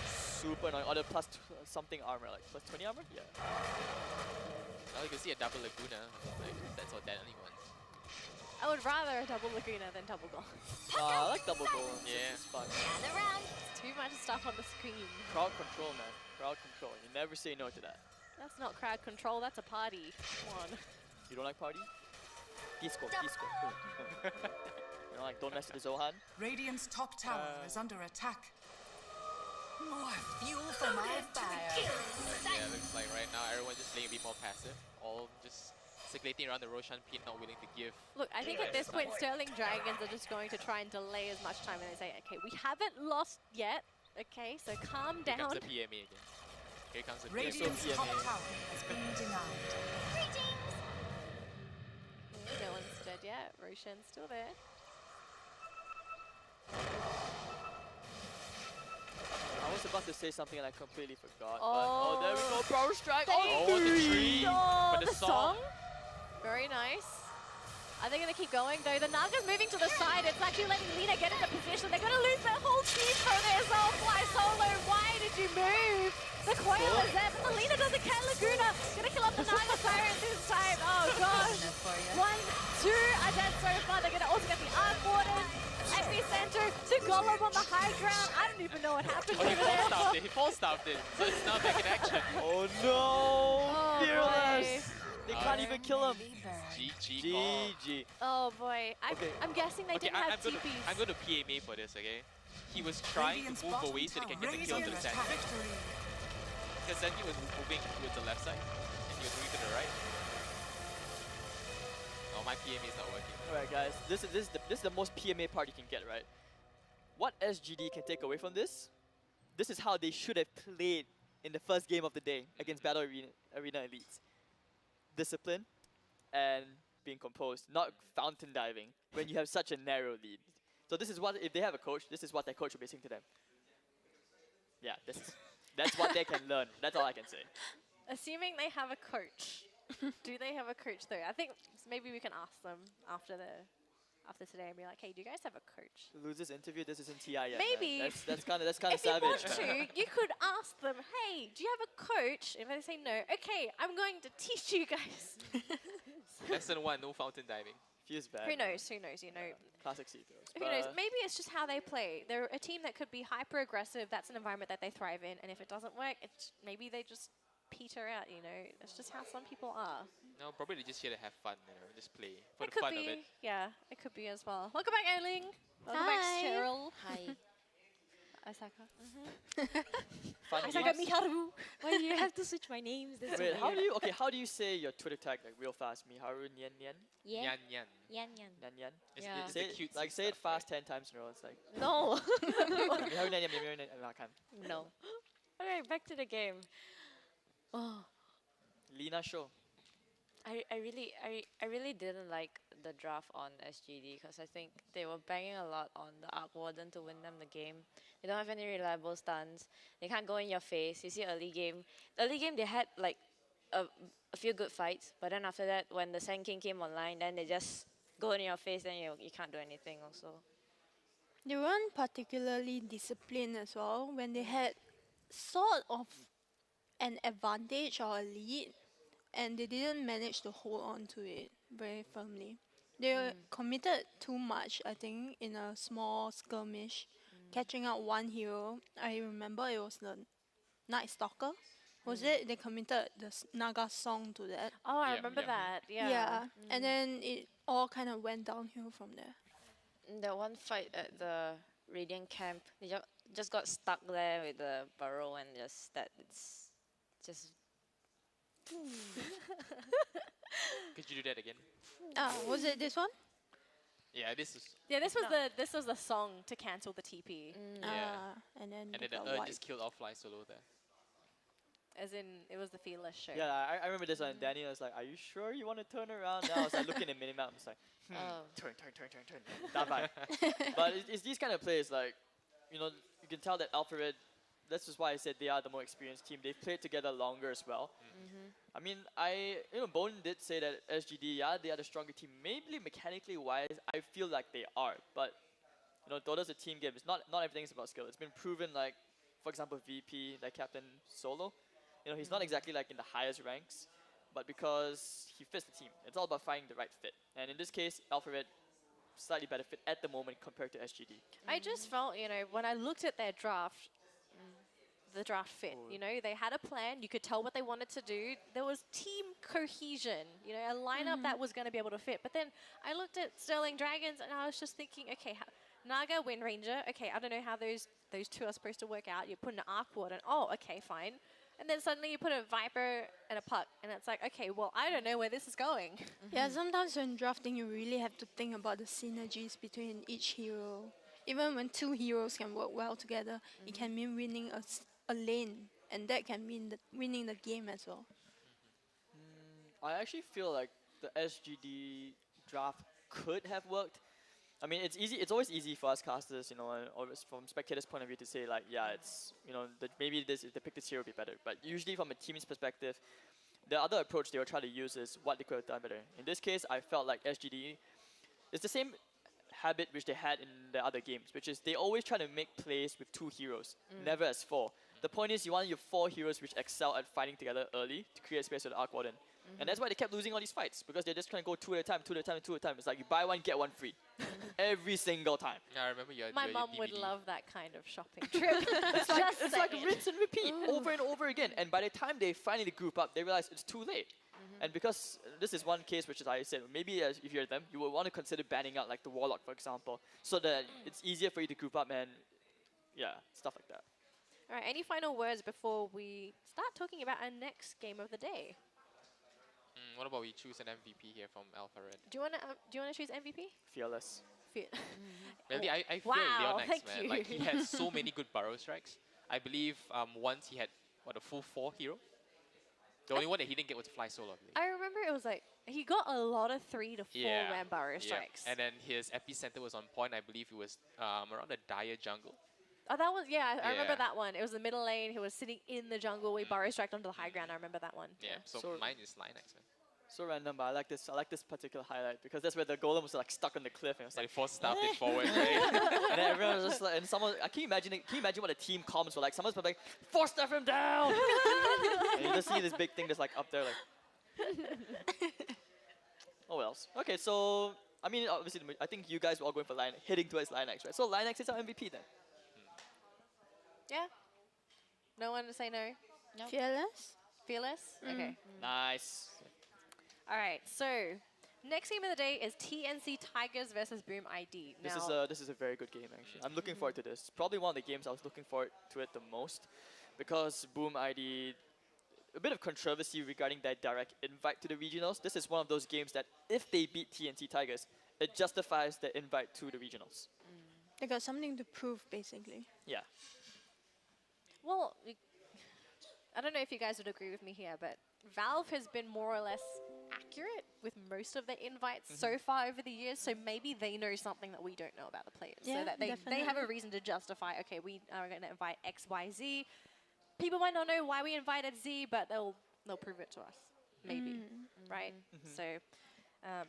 super annoying, or the plus something armor, like plus 20 armor? Yeah. Now you can see a double Laguna. Like, that's what Danny wants. I would rather a double Laguna than double golem. I like double golems, Yeah. it's fun. Gather round. Too much stuff on the screen. Crowd control, man. Crowd control. You never say no to that. That's not crowd control, that's a party. Come on. You don't like party? Disco, disco. You know, like don't mess with the Zohan. Radiant's top tower is under attack. More fuel for my fire. Yeah, looks like right now everyone just playing a bit more passive. All just circulating around the Roshan pin, not willing to give. Look, I think at this point, Sterling Dragons are just going to try and delay as much time, and they say, okay, we haven't lost yet, okay, so calm Here down. comes the PMA again. Here comes the Radiant's PMA. top tower has been denied. No one's dead yet. Roshan's still there. I was about to say something and I completely forgot. Oh, But, there we go, power strike. Thank Oh, the tree! Oh, But the the song. song. Very nice. Are they going to keep going though? The Naga's moving to the side. It's actually letting Lina get into position. They're going to lose their whole team for this. Oh, fly solo. Why did you move? The Quail is there, but the Lina doesn't care. Laguna going to kill off the Naga Tyrant this time. Oh gosh. 1, 2 are dead so far. They're going to also get the Arc Warden. Epicenter, the Golem on the high ground. I don't even know what happened Oh, he over fall there. staffed it. He fall staffed it. So it's now back in action. Oh no! Oh, Fearless! They can't even kill him. GG call. GG. Oh boy. I'm guessing they didn't have TPs. I'm going to PMA for this, okay? He was trying Radiant's to move bottom away so they can tower get the kill is to the under center. attack. Victory. Because then he was moving towards the left side. And he was moving to the right. Oh, my PMA is not working. Alright guys, this is the most PMA part you can get, right? What SGD can take away from this? This is how they should have played in the first game of the day against Battle Arena Elites. Discipline and being composed, not fountain diving when you have such a narrow lead. So this is what, if they have a coach, this is what their coach will be saying to them. Yeah, that's what they can learn. That's all I can say. Assuming they have a coach. Do they have a coach though? I think maybe we can ask them after today and be like, hey, do you guys have a coach? Losers interview, this isn't TI8. Maybe. Man. That's kind of If you savage. want to, you could ask them, hey, do you have a coach? If they say no, okay, I'm going to teach you guys. Lesson 1, no fountain diving. Feels bad. Who knows, you know. Classic Cephals. Who knows? Maybe it's just how they play. They're a team that could be hyper aggressive. That's an environment that they thrive in. And if it doesn't work, maybe they just peter out. You know, it's just how some people are. No, probably they're just here to have fun, you know, just play for It the could fun be. of it. Yeah, it could be as well. Welcome back, Erling. Welcome back, Hi. Cheryl. Hi. Asaka. Fun Asaka games. Miharu. Why do you have to switch my names? That's Wait, so weird. how do you say your Twitter tag like real fast? Miharu Nian Nian? Yeah. Yan yan. Yan yan. Nian Nian? It's, Yeah. it's Say the it, cute like say it fast 10 times in a row. It's like No. Miharu Nian Nian, Miharu Nian Nian. I can't. No. Alright, back to the game. Oh, Lina show. I really didn't like the draft on SGD because I think they were banging a lot on the Arc Warden to win them the game. They don't have any reliable stuns. They can't go in your face. You see early game. Early game they had like a few good fights, but then after that when the Sand King came online, then they just go in your face. Then you can't do anything also. They weren't particularly disciplined as well when they had sort of an advantage or a lead, and they didn't manage to hold on to it very firmly. They committed too much, I think, in a small skirmish, catching out one hero. I remember it was the Night Stalker. Was it? They committed the Naga song to that. Oh, I Yeah, remember yeah. that. Yeah. And then it all kind of went downhill from there. The one fight at the Radiant camp, they just got stuck there with the burrow and it's just. Could you do that again? Was it this one? Yeah, this is. Yeah, this was the song to cancel the TP. Yeah. And then And they then got the Urn wiped. just killed off Fly Solo there. As in, it was the Fearless show. Yeah, I remember this one. Danny was like, "Are you sure you want to turn around now?" I was like looking at minimap. I was like, Oh. turn. That vibe. But it's these kind of plays like, you know, you can tell that Alphabet. That's just why I said they are the more experienced team. They've played together longer as well. I mean, Bone did say that SGD, yeah, they are the stronger team. Maybe mechanically wise, I feel like they are. But Dota's a team game. It's not everything's about skill. It's been proven, like, for example, VP, like Captain Solo. He's not exactly like in the highest ranks, but because he fits the team, it's all about finding the right fit. And in this case, Alphabet slightly better fit at the moment compared to SGD. I just felt, when I looked at their draft, the draft fit. They had a plan. You could tell what they wanted to do. There was team cohesion. A lineup that was going to be able to fit. But then I looked at Sterling Dragons and I was just thinking, okay, Naga, Wind Ranger. Okay, I don't know how those two are supposed to work out. You put an Arc Ward and okay, fine. And then suddenly you put a Viper and a Puck, and it's like, okay, well, I don't know where this is going. Yeah, sometimes when drafting, you really have to think about the synergies between each hero. Even when two heroes can work well together, it can mean winning a lane, and that can mean winning the game as well. I actually feel like the SGD draft could have worked. I mean, it's easy. It's always easy for us casters, or from spectators' point of view, to say like, yeah, it's maybe they pick this hero would be better. But usually, from a team's perspective, the other approach they will try to use is what they could have done better. In this case, I felt like SGD is the same habit which they had in the other games, which is they always try to make plays with two heroes, never as four. The point is you want your four heroes which excel at fighting together early to create space for the Arc Warden. And that's why they kept losing all these fights, because they're just trying to go two at a time. It's like you buy one, get one free. Every single time. Yeah, I remember My your mum would DVD. love that kind of shopping trip. It's like rinse and repeat over and over again. And by the time they finally group up, they realize it's too late. And because this is one case which, as I said, maybe if you're them, you would want to consider banning out like the Warlock, for example, so that it's easier for you to group up and stuff like that. All right, any final words before we start talking about our next game of the day? What about we choose an MVP here from Alpha Red? Do you want to choose MVP? Fearless. Really, I feel Wow, Leonax, thank man. you. Like, he had so many good burrow strikes. I believe once he had, a full 4 hero? The only one that he didn't get was Fly Solo, I believe. I remember it was like, he got a lot of 3 to 4 Rambarrow strikes. And then his epicenter was on point. I believe it was around the Dire jungle. Oh, that was, I remember that one. It was the middle lane. He was sitting in the jungle. We burrow striked onto the high ground. I remember that one. Yeah, so mine is Linax, man. So random, but I like this particular highlight because that's where the golem was like stuck on the cliff and it was So like, they force stabbed it forward, right? and then everyone was just like, and someone, can you imagine what the team comms were like? Someone's like, force stuff him down! And you just see this big thing that's like up there, like. Oh, what else? Okay, so I mean, obviously, I think you guys were all going for hitting towards Linax, right? So Linax is our MVP then. Yeah. No one to say no. Fearless? Fearless. Okay. Nice. All right. So next game of the day is TNC Tigers versus Boom ID. This is a very good game actually. I'm looking forward to this. Probably one of the games I was looking forward to it the most, because Boom ID, a bit of controversy regarding their direct invite to the regionals. This is one of those games that if they beat TNC Tigers, it justifies their invite to the regionals. They got something to prove, basically. Yeah. Well, I don't know if you guys would agree with me here, but Valve has been more or less accurate with most of their invites so far over the years, so maybe they know something that we don't know about the players. Yeah, so that they have a reason to justify, okay, we are going to invite X, Y, Z. People might not know why we invited Z, but they'll prove it to us. Maybe. Right? So,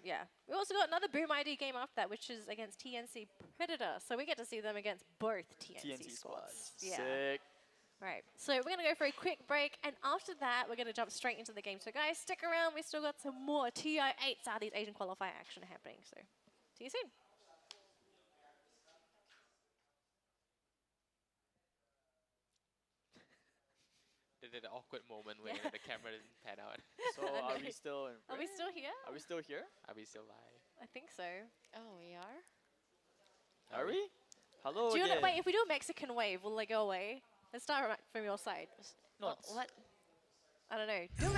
yeah. We also got another Boom ID game after that, which is against TNC Predator. So we get to see them against both TNC squads. Yeah. Sick. Right, so we're going to go for a quick break, and after that, we're going to jump straight into the game. So guys, stick around. We still got some more TI8 Southeast Asian qualifier action happening. So see you soon. The awkward moment where the camera didn't pan out. So are we still in Are we still here? Are we still here? Are we still live? I think so. Oh, we are? Are we? Hello Do you again. wanna, wait, if we do a Mexican wave, will they go away? Let's start from your side. No, What? I don't know. Do a